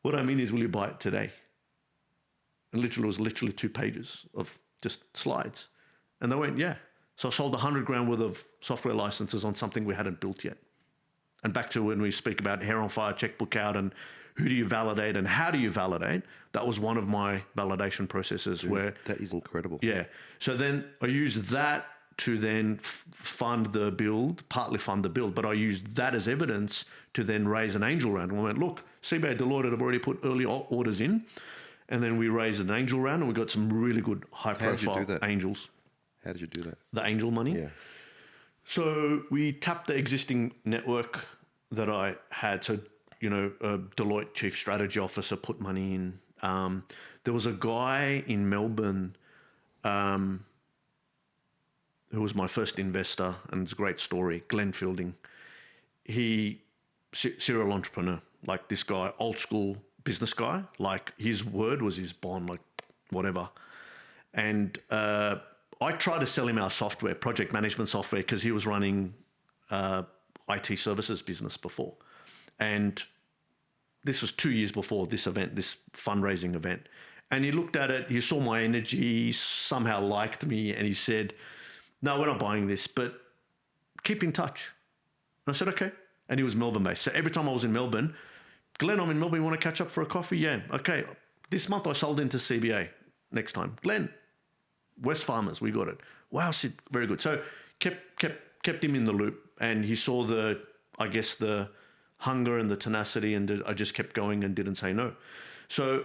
what I mean is, will you buy it today? And it was 2 pages of just slides. And they went, yeah. So I sold $100,000 worth of software licenses on something we hadn't built yet. And back to when we speak about hair on fire, checkbook out, and who do you validate and how do you validate? That was one of my validation processes. Dude, that is incredible. Yeah. So then I used that to then partly fund the build, but I used that as evidence to then raise an angel round. And we went, look, CBA Deloitte have already put early orders in, and then we raised an angel round, and we got some really good high-profile angels. How did you do that? The angel money? Yeah. So we tapped the existing network that I had. So, a Deloitte chief strategy officer put money in. There was a guy in Melbourne who was my first investor, and it's a great story, Glenn Fielding. He, serial entrepreneur, like this guy, old school business guy, like his word was his bond, like whatever. And I tried to sell him our software, project management software, because he was running IT services business before. And this was 2 years before this event, this fundraising event. And he looked at it, he saw my energy, he somehow liked me, and he said, no, we're not buying this, but keep in touch. And I said, okay. And he was Melbourne-based. So every time I was in Melbourne, Glenn, I'm in Melbourne, you want to catch up for a coffee? Yeah, okay. This month I sold into CBA. Next time, Glenn, West Farmers, we got it. Wow, Sid, very good. So kept him in the loop, and he saw the hunger and the tenacity, and I just kept going and didn't say no. So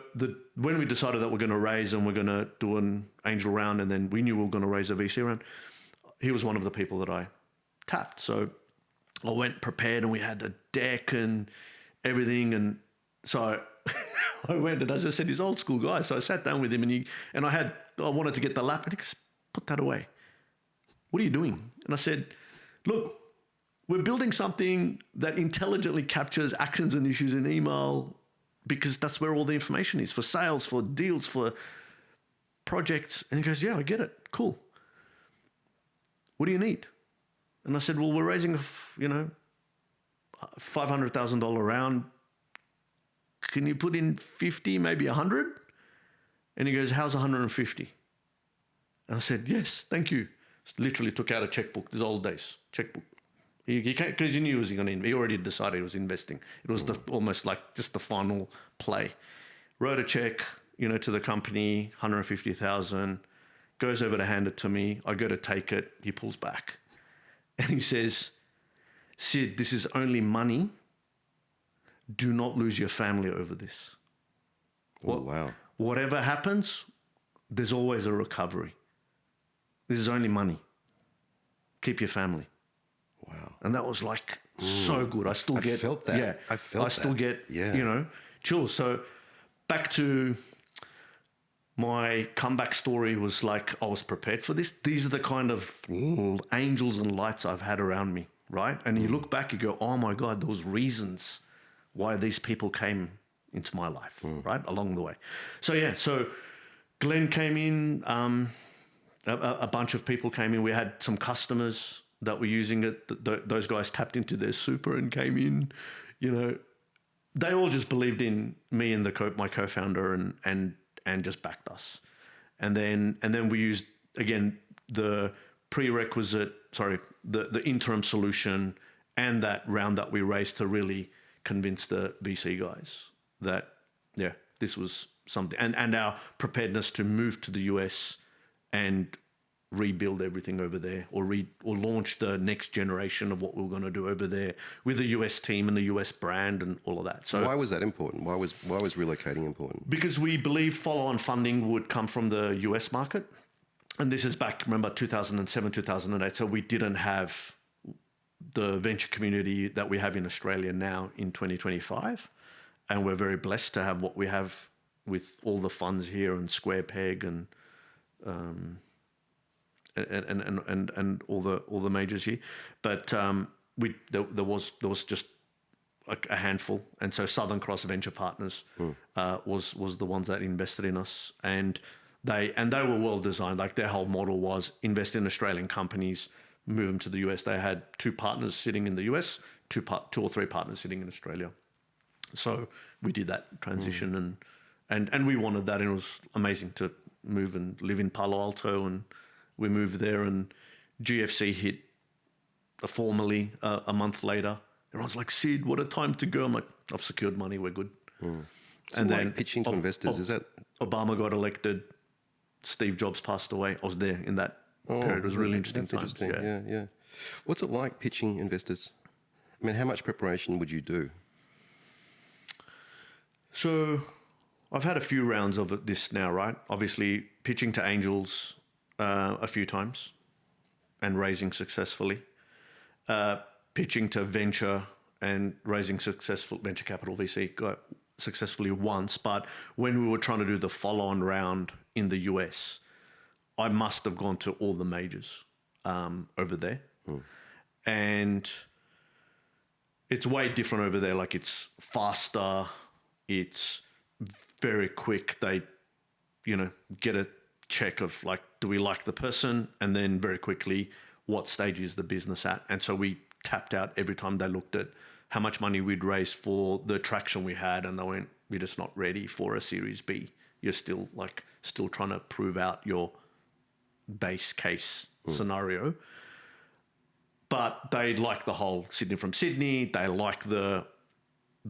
when we decided that we're going to raise and we're going to do an angel round, and then we knew we were going to raise a VC round, he was one of the people that I tapped. So I went prepared, and we had a deck and everything. And so I went, and as I said, he's old school guy. So I sat down with him, and I wanted to get the lap, and he goes, put that away. What are you doing? And I said, look, we're building something that intelligently captures actions and issues in email, because that's where all the information is for sales, for deals, for projects. And he goes, yeah, I get it. Cool. What do you need? And I said, well, we're raising, $500,000 round. Can you put in 50, maybe 100? And he goes, how's 150? And I said, yes, thank you. Literally took out a checkbook, these old days, checkbook. He can't, because he knew he already decided he was investing. It was almost like just the final play. Wrote a check, to the company, 150,000, goes over to hand it to me. I go to take it. He pulls back. And he says, Sid, this is only money. Do not lose your family over this. Oh, wow. Whatever happens, there's always a recovery. This is only money. Keep your family. Wow. And that was like so good. I felt that. Yeah. I still get, chills. So back to my comeback story was like, I was prepared for this. These are the kind of angels and lights I've had around me, right? And you look back, you go, oh my God, those reasons why these people came into my life, right? Along the way. So Glenn came in, a bunch of people came in. We had some customers that were using it. Those guys tapped into their super and came in. They all just believed in me and my co-founder and just backed us. And then we used, again, the interim solution and that round that we raised to really convince the VC guys that, this was something. And our preparedness to move to the US and rebuild everything over there, or launch the next generation of what we were going to do over there with the US team and the US brand and all of that. So why was that important? Why was relocating important? Because we believe follow-on funding would come from the US market. And this is back, remember, 2007, 2008. So we didn't have the venture community that we have in Australia now in 2025. And we're very blessed to have what we have with all the funds here and Square Peg and all the majors here, but there was just a handful, and so Southern Cross Venture Partners was the ones that invested in us, and they were well designed. Like their whole model was invest in Australian companies, move them to the US. They had 2 partners sitting in the US, 2 or 3 partners sitting in Australia. So we did that transition, and we wanted that, and it was amazing to move and live in Palo Alto, and we moved there, and GFC hit formally a month later. Everyone's like, Sid, what a time to go. I'm like, I've secured money, we're good. So and then pitching to investors, is that? Obama got elected, Steve Jobs passed away. I was there in that period. It was really interesting times. Interesting. Yeah. What's it like pitching investors? I mean, how much preparation would you do? So I've had a few rounds of this now, right? Obviously, pitching to angels a few times and raising successfully. Pitching to venture and raising successful venture capital VC got successfully once. But when we were trying to do the follow-on round in the US, I must have gone to all the majors over there. And it's way different over there. Like, it's faster. It's very quick. They, get a check of, like, do we like the person? And then very quickly, what stage is the business at? And so we tapped out every time they looked at how much money we'd raised for the traction we had. And they went, we're just not ready for a Series B. You're still trying to prove out your base case scenario. But they like the whole Sydney from Sydney. They like the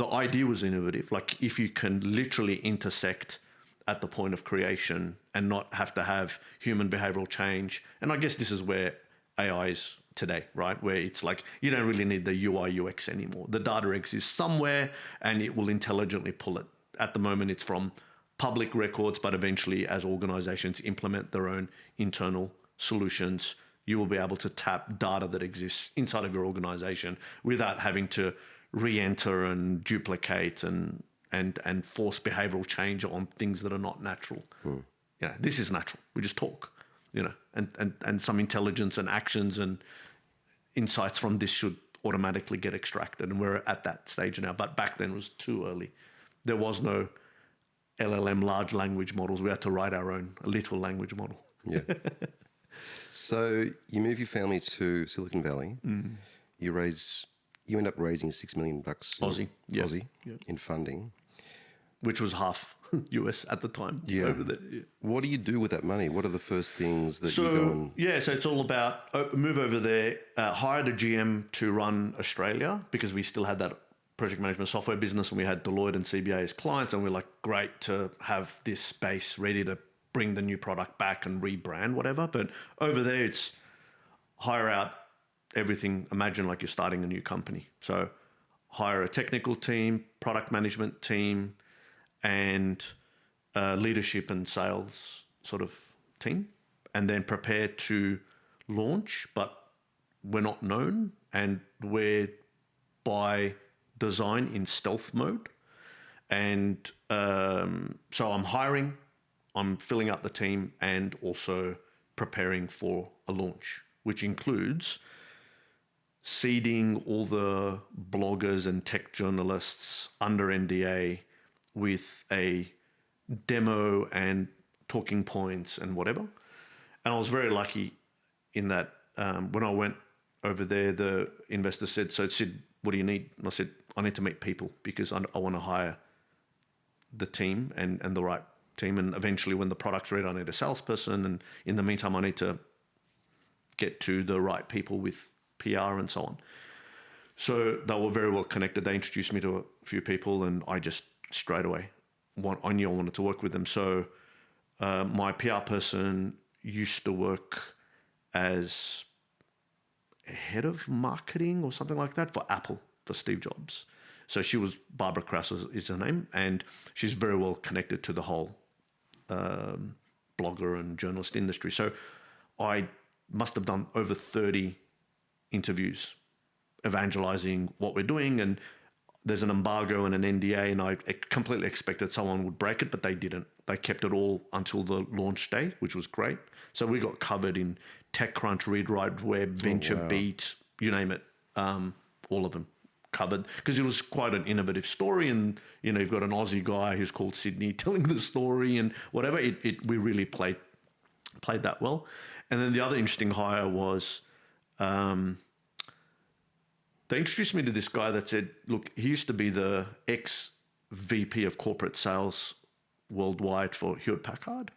idea was innovative. Like, if you can literally intersect at the point of creation and not have to have human behavioral change. And I guess this is where AI is today, right? Where it's like, you don't really need the UI UX anymore. The data exists somewhere and it will intelligently pull it. At the moment, it's from public records, but eventually as organizations implement their own internal solutions, you will be able to tap data that exists inside of your organization without having to re-enter and duplicate and force behavioral change on things that are not natural. This is natural. We just talk, and some intelligence and actions and insights from this should automatically get extracted. And we're at that stage now. But back then it was too early. There was no LLM, large language models. We had to write our own little language model. Yeah. So you move your family to Silicon Valley. You end up raising $6 million Aussie in funding, which was half US at the time. Over there. Yeah. What do you do with that money? What are the first things that you go and... So it's all about move over there, hired a GM to run Australia because we still had that project management software business and we had Deloitte and CBA as clients, and we're like, great to have this space ready to bring the new product back and rebrand, whatever. But over there, it's hire out everything. Imagine like you're starting a new company. So hire a technical team, product management team, and leadership and sales sort of team, and then prepare to launch. But we're not known, and we're by design in stealth mode. And so I'm hiring, I'm filling out the team, and also preparing for a launch, which includes seeding all the bloggers and tech journalists under NDA with a demo and talking points and whatever. And I was very lucky in that when I went over there, the investor said, so Sid, what do you need? And I said, I need to meet people because I want to hire the team and the right team. And eventually when the product's ready, I need a salesperson. And in the meantime, I need to get to the right people with PR and so on. So they were very well connected. They introduced me to a few people and I just straight away, I knew I wanted to work with them. So my PR person used to work as head of marketing or something like that for Apple, for Steve Jobs. So she was, Barbara Krause is her name, and she's very well connected to the whole blogger and journalist industry. So I must have done over 30 interviews evangelizing what we're doing, and there's an embargo and an NDA, and I completely expected someone would break it, but they didn't. They kept it all until the launch day, which was great. So we got covered in TechCrunch, Read Write Web, VentureBeat, you name it, all of them covered, because it was quite an innovative story. And, you've got an Aussie guy who's called Sidney telling the story and whatever. We really played that well. And then the other interesting hire was they introduced me to this guy that said, look, he used to be the ex-VP of corporate sales worldwide for Hewlett-Packard.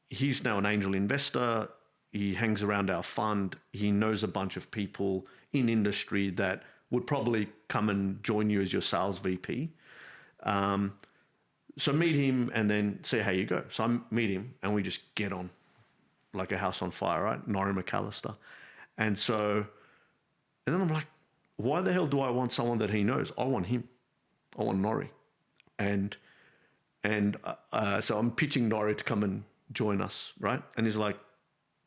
He's now an angel investor. He hangs around our fund. He knows a bunch of people in industry that would probably come and join you as your sales VP. So meet him and then see how you go. So I meet him and we just get on like a house on fire, right? Norrie McAllister. And then I'm like, why the hell do I want someone that he knows? I want him. I want Norrie. And so I'm pitching Norrie to come and join us, right? And he's like,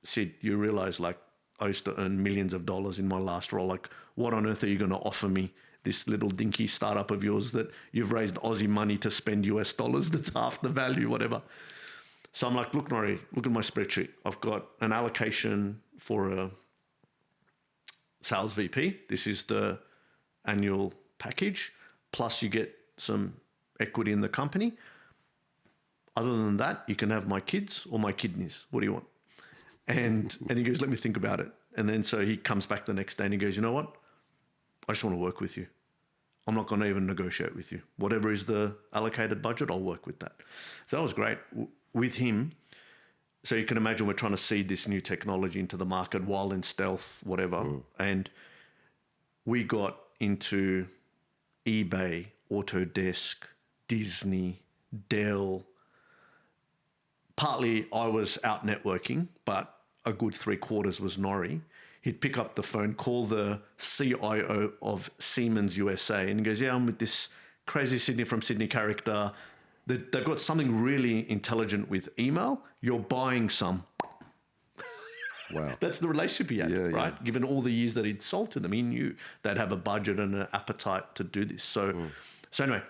Sid, you realize like I used to earn millions of dollars in my last role. Like, what on earth are you going to offer me? This little dinky startup of yours that you've raised Aussie money to spend US dollars that's half the value, whatever. So I'm like, look, Norrie, look at my spreadsheet. I've got an allocation for a sales VP. This is the annual package. Plus you get some equity in the company. Other than that, you can have my kids or my kidneys. What do you want? And he goes, let me think about it. And then so he comes back the next day and he goes, you know what? I just want to work with you. I'm not going to even negotiate with you. Whatever is the allocated budget, I'll work with that. So that was great with him. So you can imagine we're trying to seed this new technology into the market while in stealth, whatever. And we got into eBay, Autodesk, Disney, Dell. Partly I was out networking, but a good 3/4 was Norrie. He'd pick up the phone, call the CIO of Siemens USA, and he goes, yeah, I'm with this crazy Sydney from Sydney character. They've got something really intelligent with email. You're buying some. Wow. That's the relationship he had, right? Yeah. Given all the years that he'd sold to them, he knew they'd have a budget and an appetite to do this. So anyway,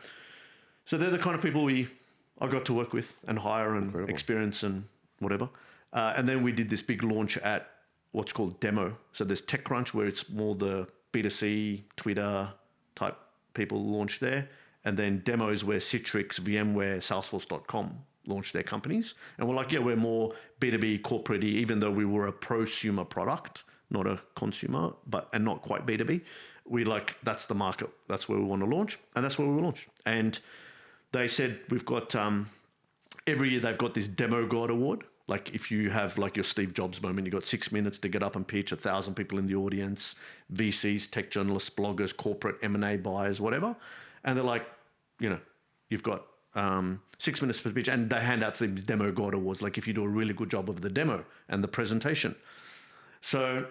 so they're the kind of people I got to work with and hire and experience and whatever. And then we did this big launch at what's called Demo. So there's TechCrunch, where it's more the B2C, Twitter type people launch there. And then Demo is where Citrix, VMware, Salesforce.com launched their companies. And we're like, yeah, we're more B2B, corporate-y, even though we were a prosumer product, not a consumer, and not quite B2B. We like, that's the market. That's where we want to launch. And that's where we launched. And they said, we've got, every year they've got this Demo God Award. Like if you have like your Steve Jobs moment, you got 6 minutes to get up and pitch 1,000 people in the audience, VCs, tech journalists, bloggers, corporate M&A buyers, whatever. And they're like, you've got 6 minutes per pitch, and they hand out these Demo God Awards, like if you do a really good job of the demo and the presentation. So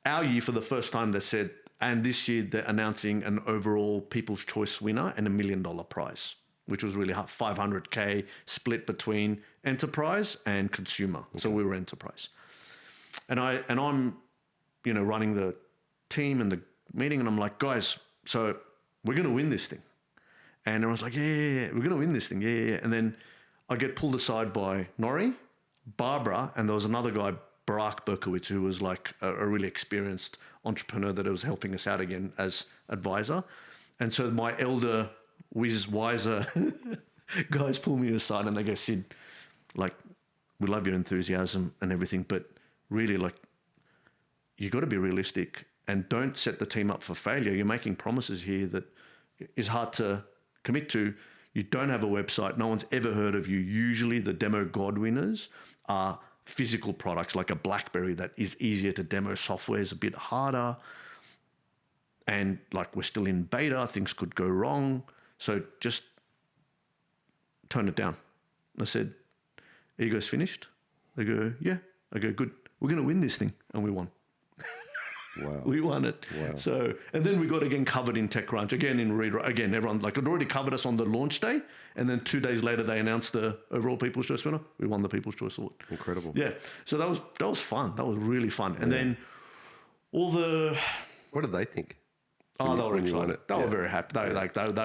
our year, for the first time, they said, and this year they're announcing an overall People's Choice winner and $1 million prize, which was really hard, $500K split between enterprise and consumer. Okay. So we were enterprise. And I'm, running the team and the meeting, and I'm like, guys, so we're going to win this thing. And everyone's like, yeah, we're going to win this thing. Yeah. And then I get pulled aside by Norrie, Barbara, and there was another guy, Barak Berkowitz, who was like a really experienced entrepreneur that was helping us out again as advisor. And so my elder, wiser guys pull me aside and they go, Sid, like, we love your enthusiasm and everything, but really, like, you got to be realistic and don't set the team up for failure. You're making promises here that is hard to commit to. You don't have a website. No one's ever heard of you. Usually the Demo God winners are physical products like a BlackBerry that is easier to demo. Software is a bit harder. And like we're still in beta, things could go wrong. So just tone it down. I said, are you guys finished? They go, yeah. I go, good. We're going to win this thing. And we won. Wow. We won it. Wow. So, and then we got again covered in TechCrunch, again in again, everyone like had already covered us on the launch day. And then 2 days later, they announced the overall People's Choice winner. We won the People's Choice Award. Incredible. Yeah. So that was fun. That was really fun. And then all the... What did they think? Oh, they were excited. They were very happy.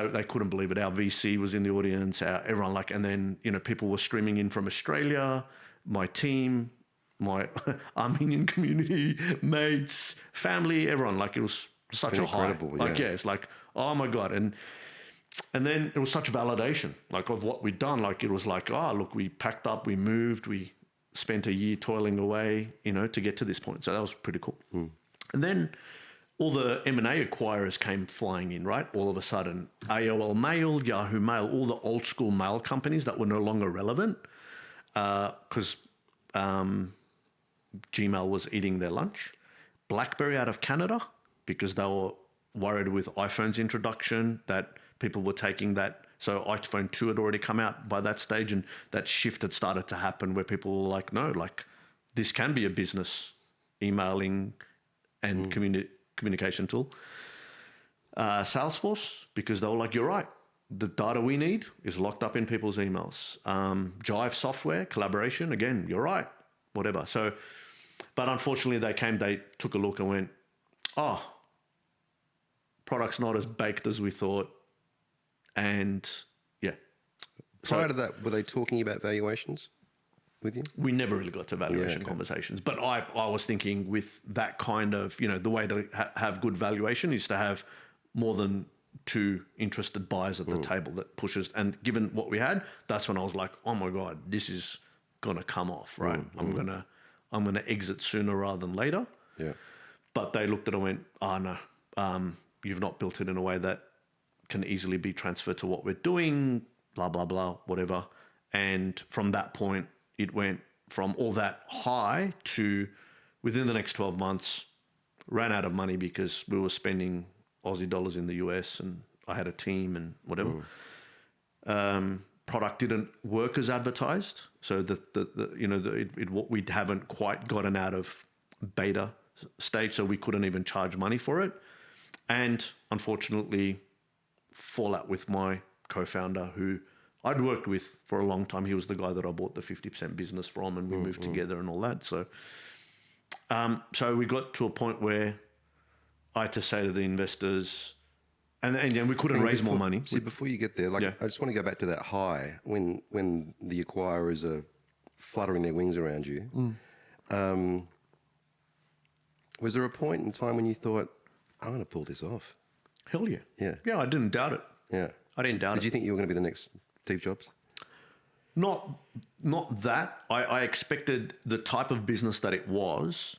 They couldn't believe it. Our VC was in the audience. Everyone and then people were streaming in from Australia. My team, my Armenian community, mates, family, everyone. Like it was such a high. It's like, oh my God, and then it was such validation, like of what we'd done. Like it was like, oh look, we packed up, we moved, we spent a year toiling away, to get to this point. So that was pretty cool. And then all the M&A acquirers came flying in, right? All of a sudden, AOL Mail, Yahoo Mail, all the old school mail companies that were no longer relevant because Gmail was eating their lunch. BlackBerry out of Canada because they were worried with iPhone's introduction that people were taking that. So iPhone 2 had already come out by that stage, and that shift had started to happen where people were like, no, like this can be a business emailing and communication tool. Salesforce, because they were like, you're right. The data we need is locked up in people's emails. Jive software, collaboration, again, you're right, whatever. So, but unfortunately they took a look and went, oh, product's not as baked as we thought. And yeah. Prior to that, were they talking about valuations with you? We never really got to valuation conversations, but I was thinking with that kind of, the way to have good valuation is to have more than two interested buyers at the table that pushes. And given what we had, that's when I was like, oh my God, this is going to come off, right? I'm going to exit sooner rather than later. Yeah. But they looked at it and went, oh no, you've not built it in a way that can easily be transferred to what we're doing, blah, blah, blah, whatever. And from that point, it went from all that high to within the next 12 months, ran out of money because we were spending Aussie dollars in the US and I had a team and whatever. Product didn't work as advertised. So we haven't quite gotten out of beta stage, so we couldn't even charge money for it. And unfortunately, fallout with my co-founder who I'd worked with for a long time. He was the guy that I bought the 50% business from, and we moved together and all that. So, so we got to a point where I had to say to the investors, and we couldn't raise more money. See, before you get there, I just want to go back to that high when the acquirers are fluttering their wings around you. Was there a point in time when you thought, I'm going to pull this off? Hell yeah. Yeah. Yeah, I didn't doubt it. Yeah. I didn't doubt it. Did you think you were going to be the next Steve Jobs? Not that. I expected the type of business that it was,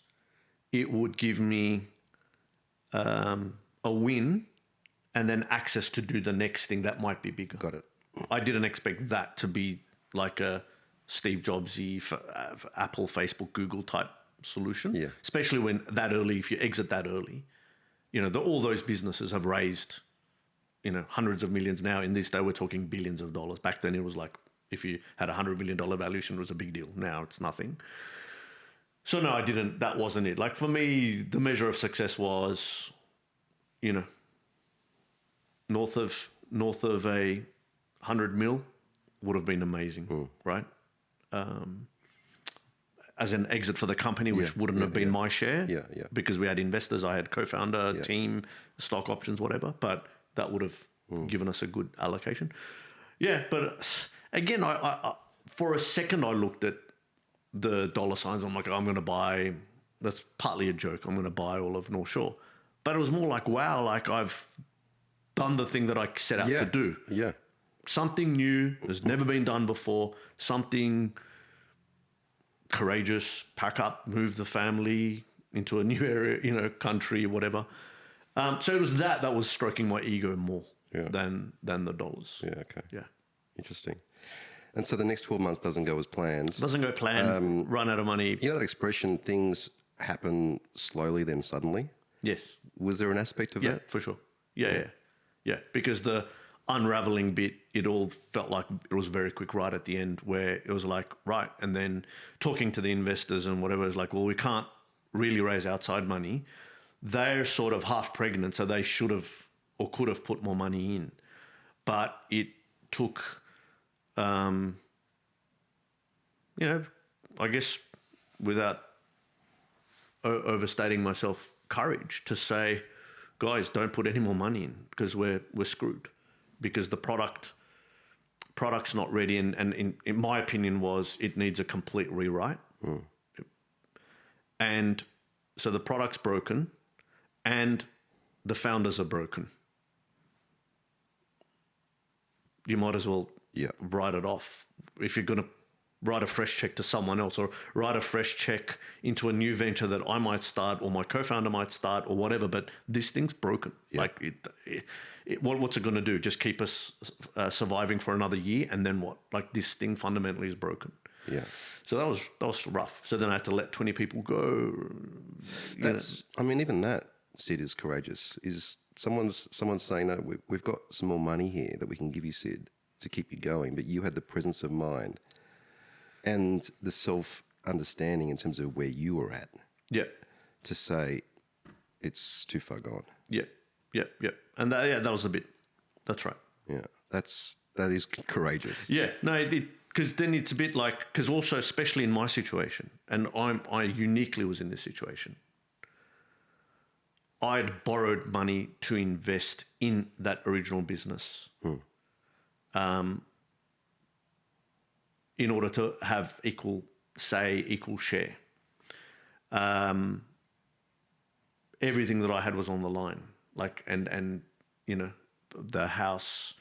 it would give me a win and then access to do the next thing that might be bigger. Got it. I didn't expect that to be like a Steve Jobs-y Apple, Facebook, Google type solution. Yeah. Especially when that early, if you exit that early, all those businesses have raised, hundreds of millions now. In this day, we're talking billions of dollars. Back then, it was like if you had $100 million valuation, it was a big deal. Now it's nothing. So no, I didn't. That wasn't it. Like for me, the measure of success was, north of a 100 mil would have been amazing, right? As an exit for the company, which wouldn't have been my share, because we had investors. I had co-founder, team, stock options, whatever. But that would have given us a good allocation. Yeah, but again, I for a second I looked at the dollar signs. I'm like, I'm going to buy. That's partly a joke. I'm going to buy all of North Shore, but it was more like, wow, like I've done the thing that I set out to do. Yeah, something new has never been done before. Something courageous. Pack up, move the family into a new area, country, whatever. So it was that was stroking my ego more than the dollars. Yeah. Okay. Yeah. Interesting. And so the next 12 months doesn't go as planned. Doesn't go planned. Run out of money. You know that expression, things happen slowly then suddenly? Yes. Was there an aspect of that? Yeah, for sure. Yeah. Because the unraveling bit, it all felt like it was very quick right at the end, where it was like, right. And then talking to the investors and whatever, is like, well, we can't really raise outside money. They're sort of half pregnant, so they should have or could have put more money in. But it took, I guess without overstating myself, courage to say, guys, don't put any more money in because we're screwed, because the product's not ready. And in my opinion it needs a complete rewrite. And so the product's broken and the founders are broken. You might as well write it off. If you're going to write a fresh check to someone else, or write a fresh check into a new venture that I might start or my co-founder might start or whatever, but this thing's broken. Yeah. Like what's it going to do? Just keep us surviving for another year, and then what? Like this thing fundamentally is broken. Yeah. So that was rough. So then I had to let 20 people go. I mean, even that, Sid, is courageous. Is someone's saying, no, we've got some more money here that we can give you, Sid, to keep you going, but you had the presence of mind and the self understanding in terms of where you were at. Yeah. To say it's too far gone. Yeah. And that was the bit. That's right. Yeah. That is courageous. Yeah. No, because then it's a bit like, because also, especially in my situation, and I uniquely was in this situation, I'd borrowed money to invest in that original business in order to have equal share. Everything that I had was on the line, like, and you know, the house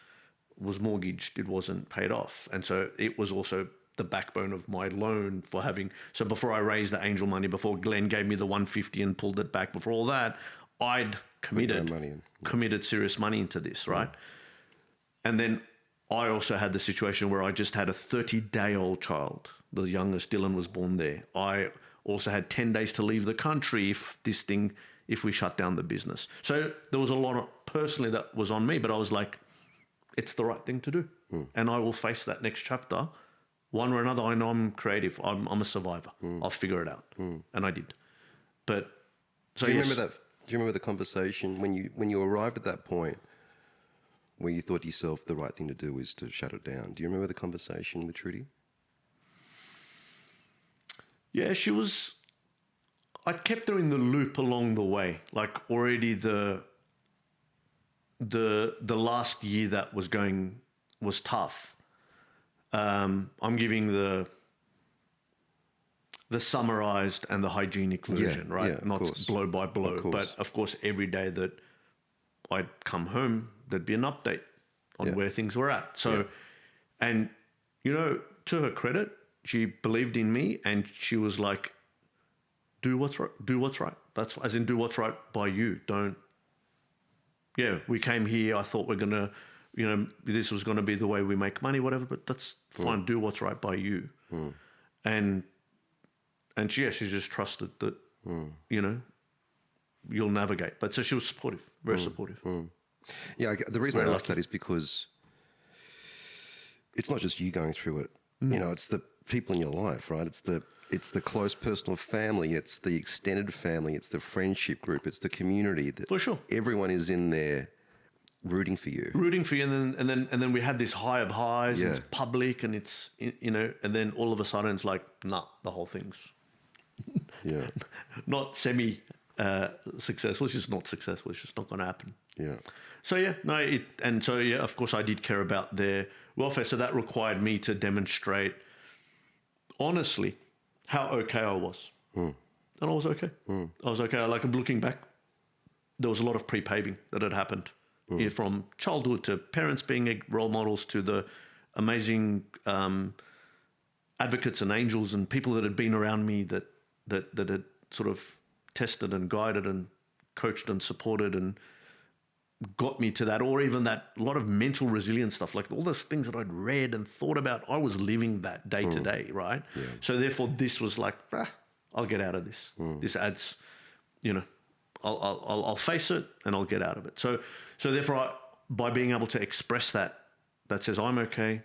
was mortgaged, it wasn't paid off, and so it was also the backbone of my loan for having. So before I raised the angel money, before Glenn gave me the 150 and pulled it back, before all that, I'd committed serious money into this, right? And then I also had the situation where I just had a 30-day-old child. The youngest, Dylan, was born there. I also had 10 days to leave the country if we shut down the business. So there was a lot of, personally, that was on me, but I was like, it's the right thing to do. And I will face that next chapter. One or another, I know I'm creative. I'm a survivor. I'll figure it out. And I did. But so do you remember that? Do you remember the conversation when you arrived at that point where you thought to yourself the right thing to do is to shut it down? Do you remember the conversation with Trudy? Yeah, I kept her in the loop along the way. Like already the last year that was tough. I'm giving the summarized and the hygienic version, right? Yeah, not blow by blow. But of course, every day that I'd come home, there'd be an update on where things were at. So, and you know, to her credit, she believed in me, and she was like, "Do what's right. Do what's right. That's as in do what's right by you. Don't." Yeah, we came here. I thought we're gonna, you know, this was gonna be the way we make money, whatever. But that's fine. Do what's right by you, and she just trusted that, you know, you'll navigate. But so she was supportive, very supportive. Yeah, the reason I asked that is because it's not just you going through it. You know, it's the people in your life, right? It's the close personal family. It's the extended family. It's the friendship group. It's the community. For sure. Everyone is in there rooting for you. And then we had this high of highs. And it's public, and it's, you know, and then all of a sudden it's like, nah, the whole thing's not semi successful. It's just not successful. It's just not going to happen. Yeah. So of course I did care about their welfare. So that required me to demonstrate honestly how okay I was. And I was okay. I was okay. Like, looking back, there was a lot of pre-paving that had happened here, from childhood to parents being role models to the amazing advocates and angels and people that had been around me that had sort of tested and guided and coached and supported and got me to that, or even that lot of mental resilience stuff, like all those things that I'd read and thought about, I was living that day to day, right? Yeah. So therefore this was like, I'll get out of this. This adds, you know, I'll face it and I'll get out of it. So therefore by being able to express that says I'm okay,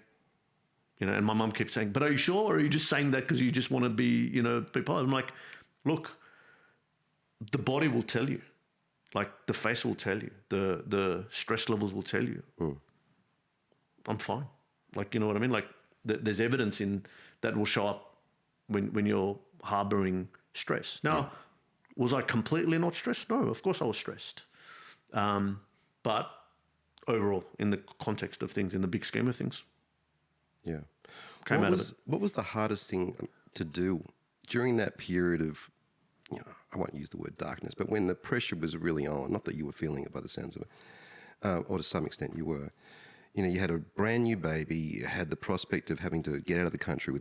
you know, and my mum keeps saying, but are you sure? Or are you just saying that because you just want to be, you know, be part? I'm like, look, the body will tell you. Like, the face will tell you, the stress levels will tell you. I'm fine. Like, you know what I mean? Like, there's evidence in that will show up when you're harboring stress. Now, was I completely not stressed? No, of course I was stressed. But overall, in the context of things, in the big scheme of things, came out of it. What was the hardest thing to do during that period of, you know, I won't use the word darkness, but when the pressure was really on, not that you were feeling it by the sounds of it, or to some extent you were, you know, you had a brand new baby, you had the prospect of having to get out of the country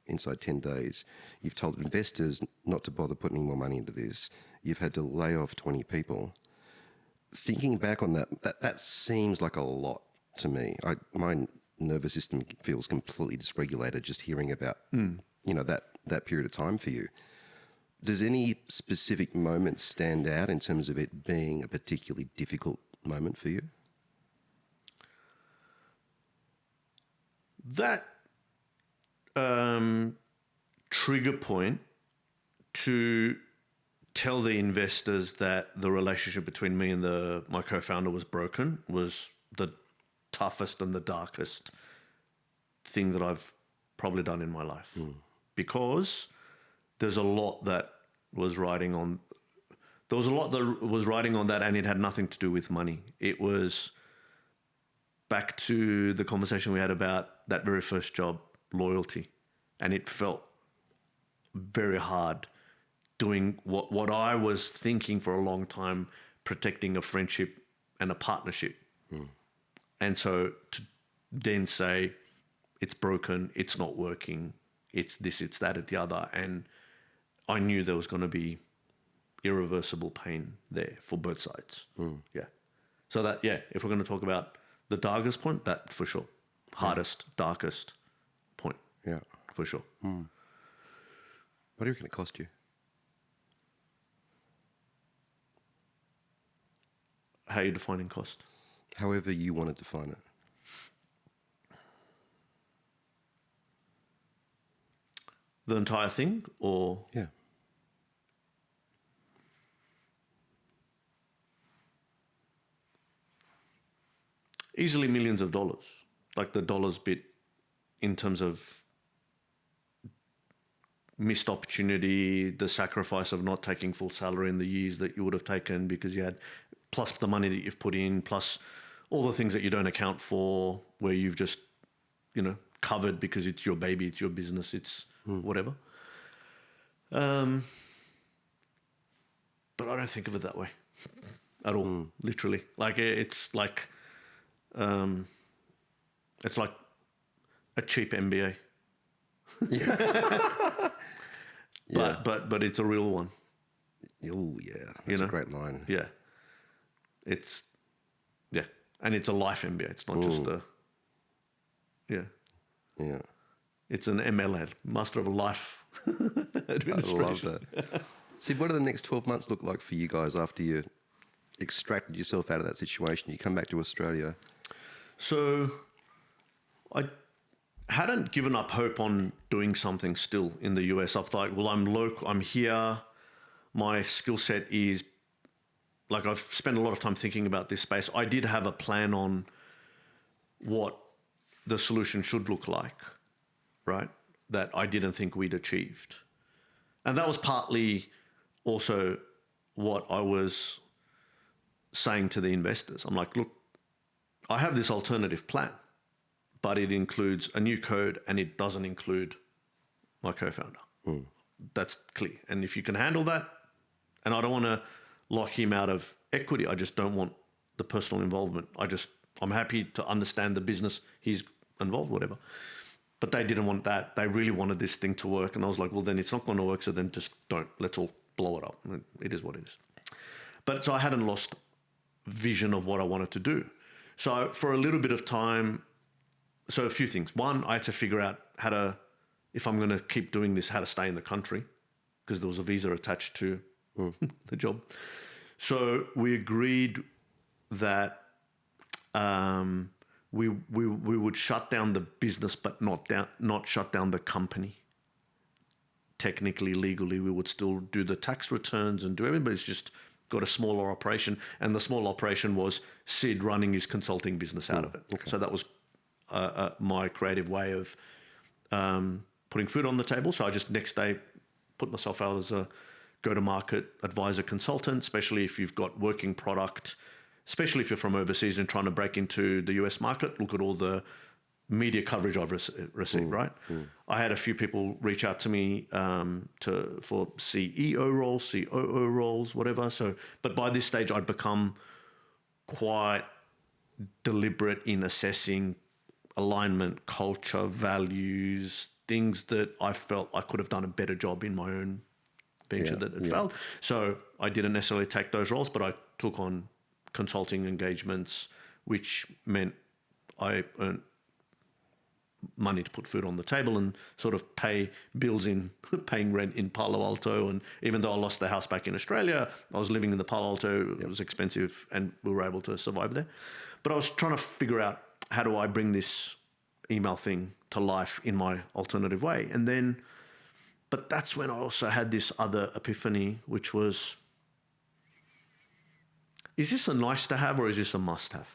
inside 10 days. You've told investors not to bother putting any more money into this. You've had to lay off 20 people. Thinking back on that seems like a lot to me. My nervous system feels completely dysregulated just hearing about, you know, that period of time for you. Does any specific moment stand out in terms of it being a particularly difficult moment for you? That trigger point to tell the investors that the relationship between me and my co-founder was broken was the toughest and the darkest thing that I've probably done in my life. Because there's a lot that was riding on that, and it had nothing to do with money. It was back to the conversation we had about that very first job, loyalty. And it felt very hard doing what I was thinking for a long time, protecting a friendship and a partnership. And so to then say, it's broken, it's not working, it's this, it's that, it's the other. And I knew there was going to be irreversible pain there for both sides. Yeah. So that, if we're going to talk about the darkest point, that for sure. Hardest, darkest point. Yeah. For sure. What do you reckon it cost you? How are you defining cost? However you want to define it. The entire thing, or? Yeah. Easily millions of dollars. Like the dollars bit in terms of missed opportunity, the sacrifice of not taking full salary in the years that you would have taken because you had, plus the money that you've put in, plus all the things that you don't account for where you've just, covered because it's your baby, it's your business, it's whatever. But I don't think of it that way at all, literally. Like it's like a cheap MBA. But it's a real one. Oh yeah, that's a great line. Yeah, and it's a life MBA. It's not just a Yeah. It's an MLA, Master of Life Administration. I love that. See, what do the next 12 months look like for you guys after you extracted yourself out of that situation? You come back to Australia. So I hadn't given up hope on doing something still in the US. I thought, well, I'm local, I'm here. My skill set is, like, I've spent a lot of time thinking about this space. I did have a plan on what the solution should look like, right? That I didn't think we'd achieved. And that was partly also what I was saying to the investors. I'm like, look, I have this alternative plan, but it includes a new code and it doesn't include my co-founder. That's clear. And if you can handle that, and I don't want to lock him out of equity, I just don't want the personal involvement. I'm happy to understand the business he's involved, whatever. But they didn't want that. They really wanted this thing to work. And I was like, well, then it's not going to work. So then just don't. Let's all blow it up. It is what it is. But so I hadn't lost vision of what I wanted to do. So for a little bit of time, so a few things. One, I had to figure out if I'm going to keep doing this, how to stay in the country, because there was a visa attached to the job. So we agreed that we would shut down the business, but not shut down the company. Technically, legally, we would still do the tax returns and do everything, but it's just got a smaller operation. And the small operation was Sid running his consulting business out of it. Okay. So that was my creative way of putting food on the table. So I just next day put myself out as a go-to-market advisor consultant, especially if you've got working product, especially if you're from overseas and trying to break into the US market. Look at all the media coverage I've received, right? I had a few people reach out to me for CEO roles, COO roles, whatever. So, but by this stage, I'd become quite deliberate in assessing alignment, culture, values, things that I felt I could have done a better job in my own venture that had failed. So I didn't necessarily take those roles, but I took on consulting engagements, which meant I earned money to put food on the table and sort of pay bills in paying rent in Palo Alto. And even though I lost the house back in Australia, I was living in the Palo Alto. It was expensive and we were able to survive there. But I was trying to figure out, how do I bring this email thing to life in my alternative way? And then But that's when I also had this other epiphany, which was, is this a nice to have or is this a must have?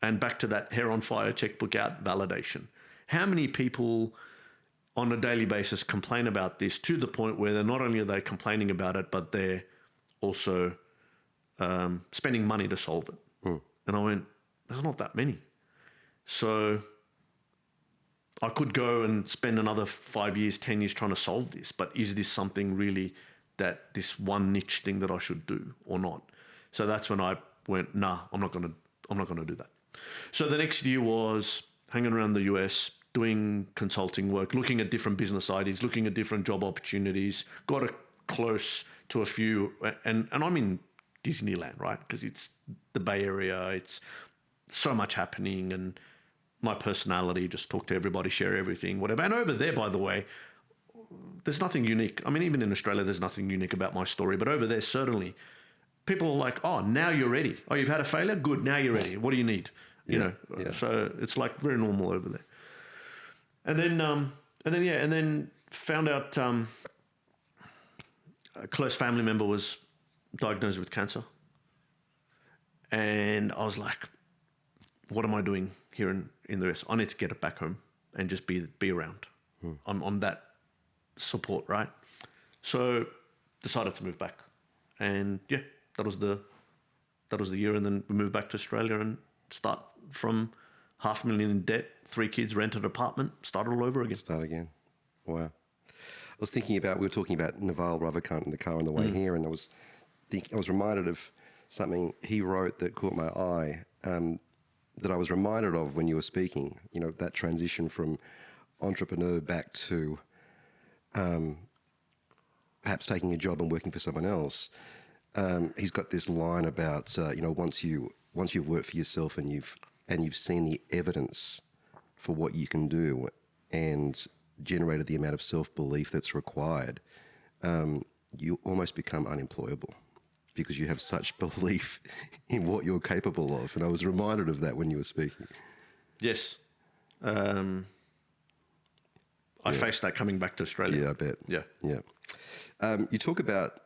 And back to that hair on fire, checkbook out, validation. How many people on a daily basis complain about this to the point where they're not only are they complaining about it, but they're also spending money to solve it. And I went, there's not that many. So I could go and spend another 5 years, 10 years trying to solve this, but is this something really that this one niche thing that I should do or not? So that's when I went, nah, I'm not going to do that. So the next year was hanging around the US, doing consulting work, looking at different business ideas, looking at different job opportunities, got close to a few, and I'm in Disneyland, right? Because it's the Bay Area, it's so much happening, and my personality, just talk to everybody, share everything, whatever. And over there, by the way, there's nothing unique. I mean, even in Australia, there's nothing unique about my story, but over there, certainly, people are like, oh, now you're ready. Oh, you've had a failure? Good, now you're ready. What do you need? You know, so it's like very normal over there. And then found out a close family member was diagnosed with cancer. And I was like, what am I doing here in the US? I need to get it back home and just be around. I'm that support, right? So decided to move back. And yeah, that was the year. And then we moved back to Australia and start from $500,000 in debt, 3 kids, rented an apartment, start all over again. Start again. Wow. I was thinking about, we were talking about Naval Ravikant in the car on the way here, and I was reminded of something he wrote that caught my eye, that I was reminded of when you were speaking, you know, that transition from entrepreneur back to perhaps taking a job and working for someone else. He's got this line about, you know, once you've worked for yourself and you've seen the evidence for what you can do and generated the amount of self-belief that's required, you almost become unemployable because you have such belief in what you're capable of. And I was reminded of that when you were speaking. Yes. I faced that coming back to Australia. Yeah, I bet. Yeah. You talk about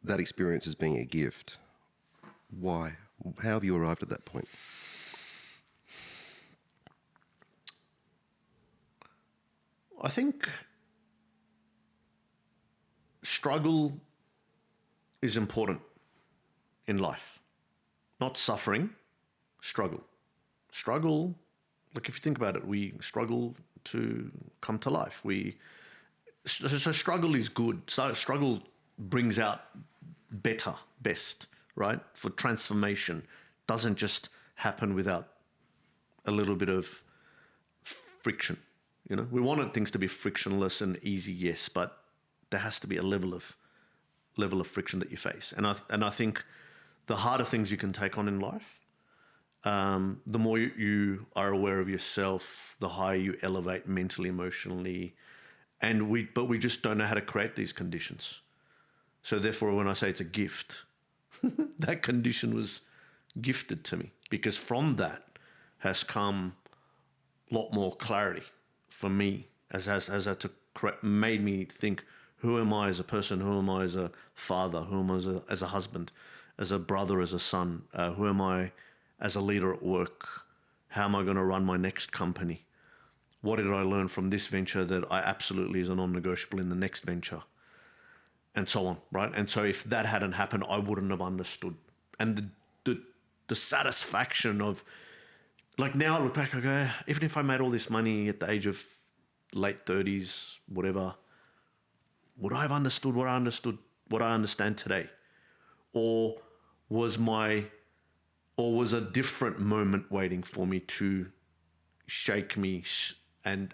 that experience as being a gift. Why? How have you arrived at that point? I think struggle is important in life. Not suffering, struggle. Struggle, like if you think about it, we struggle to come to life. So struggle is good. So struggle brings out best, right? For transformation. Doesn't just happen without a little bit of friction. You know, we wanted things to be frictionless and easy, yes, but there has to be a level of friction that you face. And I think the harder things you can take on in life, the more you are aware of yourself, the higher you elevate mentally, emotionally, but we just don't know how to create these conditions. So therefore, when I say it's a gift, that condition was gifted to me, because from that has come a lot more clarity for me as made me think, who am I as a person? Who am I as a father? Who am I as a husband, as a brother, as a son? Who am I as a leader at work? How am I going to run my next company? What did I learn from this venture that I absolutely is a non-negotiable in the next venture? And so on, right? And so if that hadn't happened, I wouldn't have understood. And the satisfaction of, like, now I look back, I go, even if I made all this money at the age of late 30s, whatever, would I have understood what I understand today? Or was a different moment waiting for me to shake me and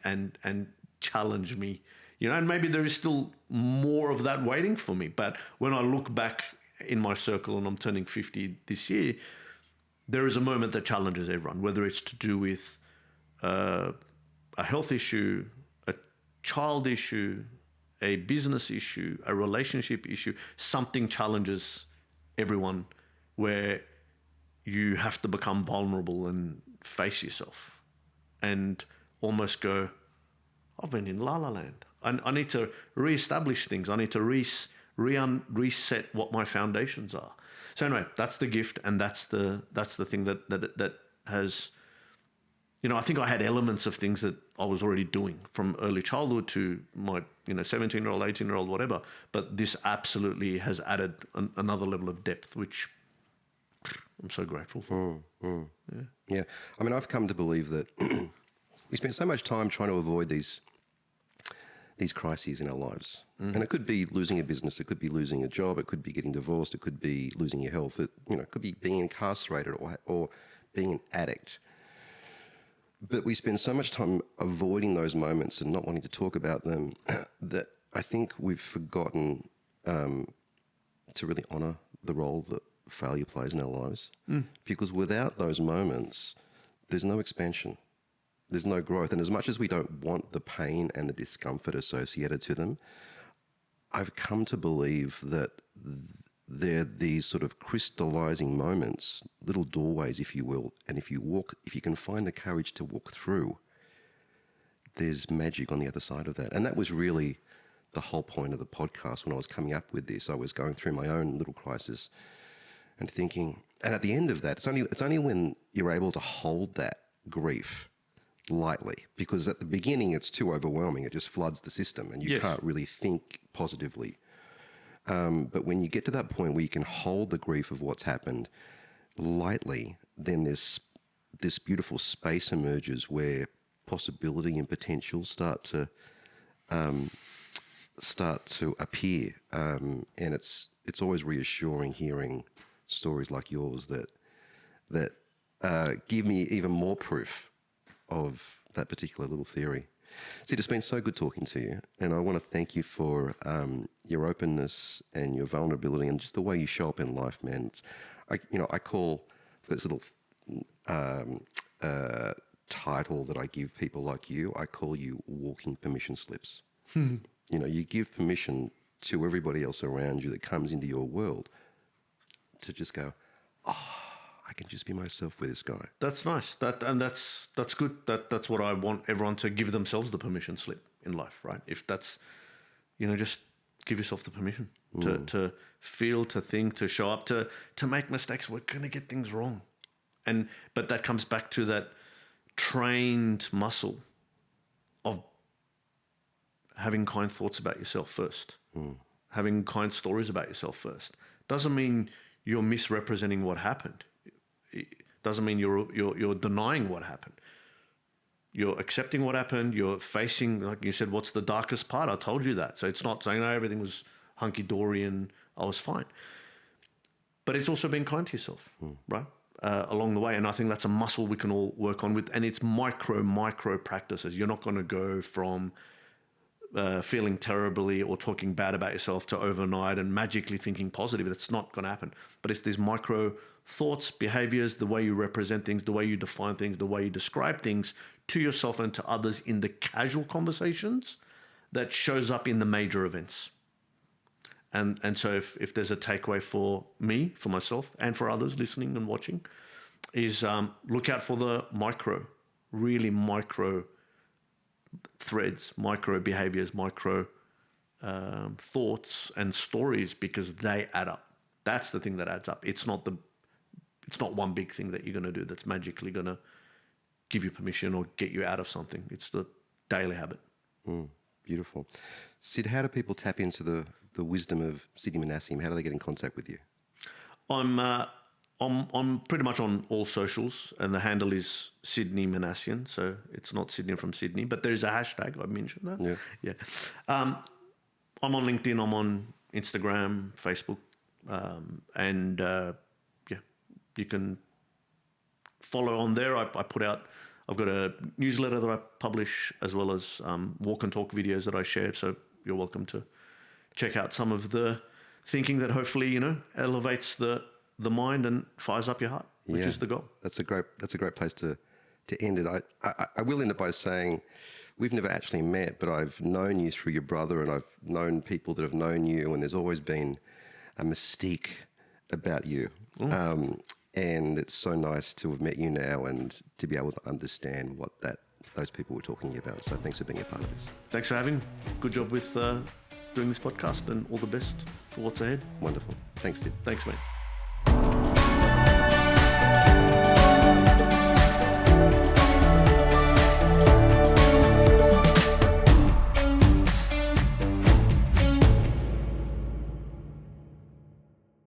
challenge me? You know, and maybe there is still more of that waiting for me. But when I look back in my circle, and I'm turning 50 this year, there is a moment that challenges everyone, whether it's to do with a health issue, a child issue, a business issue, a relationship issue. Something challenges everyone where you have to become vulnerable and face yourself and almost go, I've been in La La Land. I need to reestablish things. I need to reset what my foundations are. So anyway, that's the gift, and that's the thing that has, I think I had elements of things that I was already doing from early childhood to my 17-year-old, 18-year-old, whatever. But this absolutely has added another level of depth, which I'm so grateful for. Yeah. I mean, I've come to believe that we spend so much time trying to avoid these crises in our lives. And it could be losing a business, it could be losing a job, it could be getting divorced, it could be losing your health, it could be being incarcerated or being an addict. But we spend so much time avoiding those moments and not wanting to talk about them that I think we've forgotten to really honour the role that failure plays in our lives. Because without those moments, there's no expansion. There's no growth. And as much as we don't want the pain and the discomfort associated to them, I've come to believe that they're these sort of crystallizing moments, little doorways, if you will. And if you can find the courage to walk through, there's magic on the other side of that. And that was really the whole point of the podcast when I was coming up with this. I was going through my own little crisis and thinking, and at the end of that, it's only when you're able to hold that grief lightly, because at the beginning it's too overwhelming. It just floods the system and you can't really think positively. But when you get to that point where you can hold the grief of what's happened lightly, then this beautiful space emerges where possibility and potential start to appear. And it's always reassuring hearing stories like yours that give me even more proof of that particular little theory. Sid, it's been so good talking to you, and I want to thank you for your openness and your vulnerability and just the way you show up in life, man. I call this little title that I give people like you, I call you walking permission slips. You give permission to everybody else around you that comes into your world to just go, I can just be myself with this guy. That's nice. That's good. That's what I want everyone to give themselves the permission slip in life, right? If that's, just give yourself the permission to feel, to think, to show up, to make mistakes. We're going to get things wrong. But that comes back to that trained muscle of having kind thoughts about yourself first, having kind stories about yourself first. Doesn't mean you're misrepresenting what happened. It doesn't mean you're denying what happened. You're accepting what happened. You're facing, like you said, what's the darkest part? I told you that. So it's not saying, no, everything was hunky-dory and I was fine. But it's also being kind to yourself, right? Along the way. And I think that's a muscle we can all work on with. And it's micro practices. You're not going to go from feeling terribly or talking bad about yourself to overnight and magically thinking positive. That's not going to happen. But it's these micro thoughts, behaviors, the way you represent things, the way you define things, the way you describe things to yourself and to others in the casual conversations that shows up in the major events. And so if there's a takeaway for me, for myself, and for others listening and watching, is look out for the really micro threads, micro behaviors, micro thoughts and stories, because they add up. That's the thing that adds up. It's not one big thing that you're going to do that's magically going to give you permission or get you out of something. It's the daily habit. Beautiful. Sid, how do people tap into the wisdom of Sidney Minassian? How do they get in contact with you? I'm pretty much on all socials, and the handle is Sidney Minassian. So it's not Sydney from Sydney, but there is a hashtag. I mentioned that. Yeah. I'm on LinkedIn. I'm on Instagram, Facebook, and you can follow on there. I put out. I've got a newsletter that I publish, as well as walk and talk videos that I share. So you're welcome to check out some of the thinking that hopefully elevates the mind and fires up your heart, which is the goal. That's a great place to end it. I will end it by saying we've never actually met, but I've known you through your brother, and I've known people that have known you, and there's always been a mystique about you. And it's so nice to have met you now and to be able to understand what that those people we're talking about. So thanks for being a part of this. Thanks for having me. Good job with doing this podcast, and all the best for what's ahead. Wonderful. Thanks, Sid. Thanks, mate.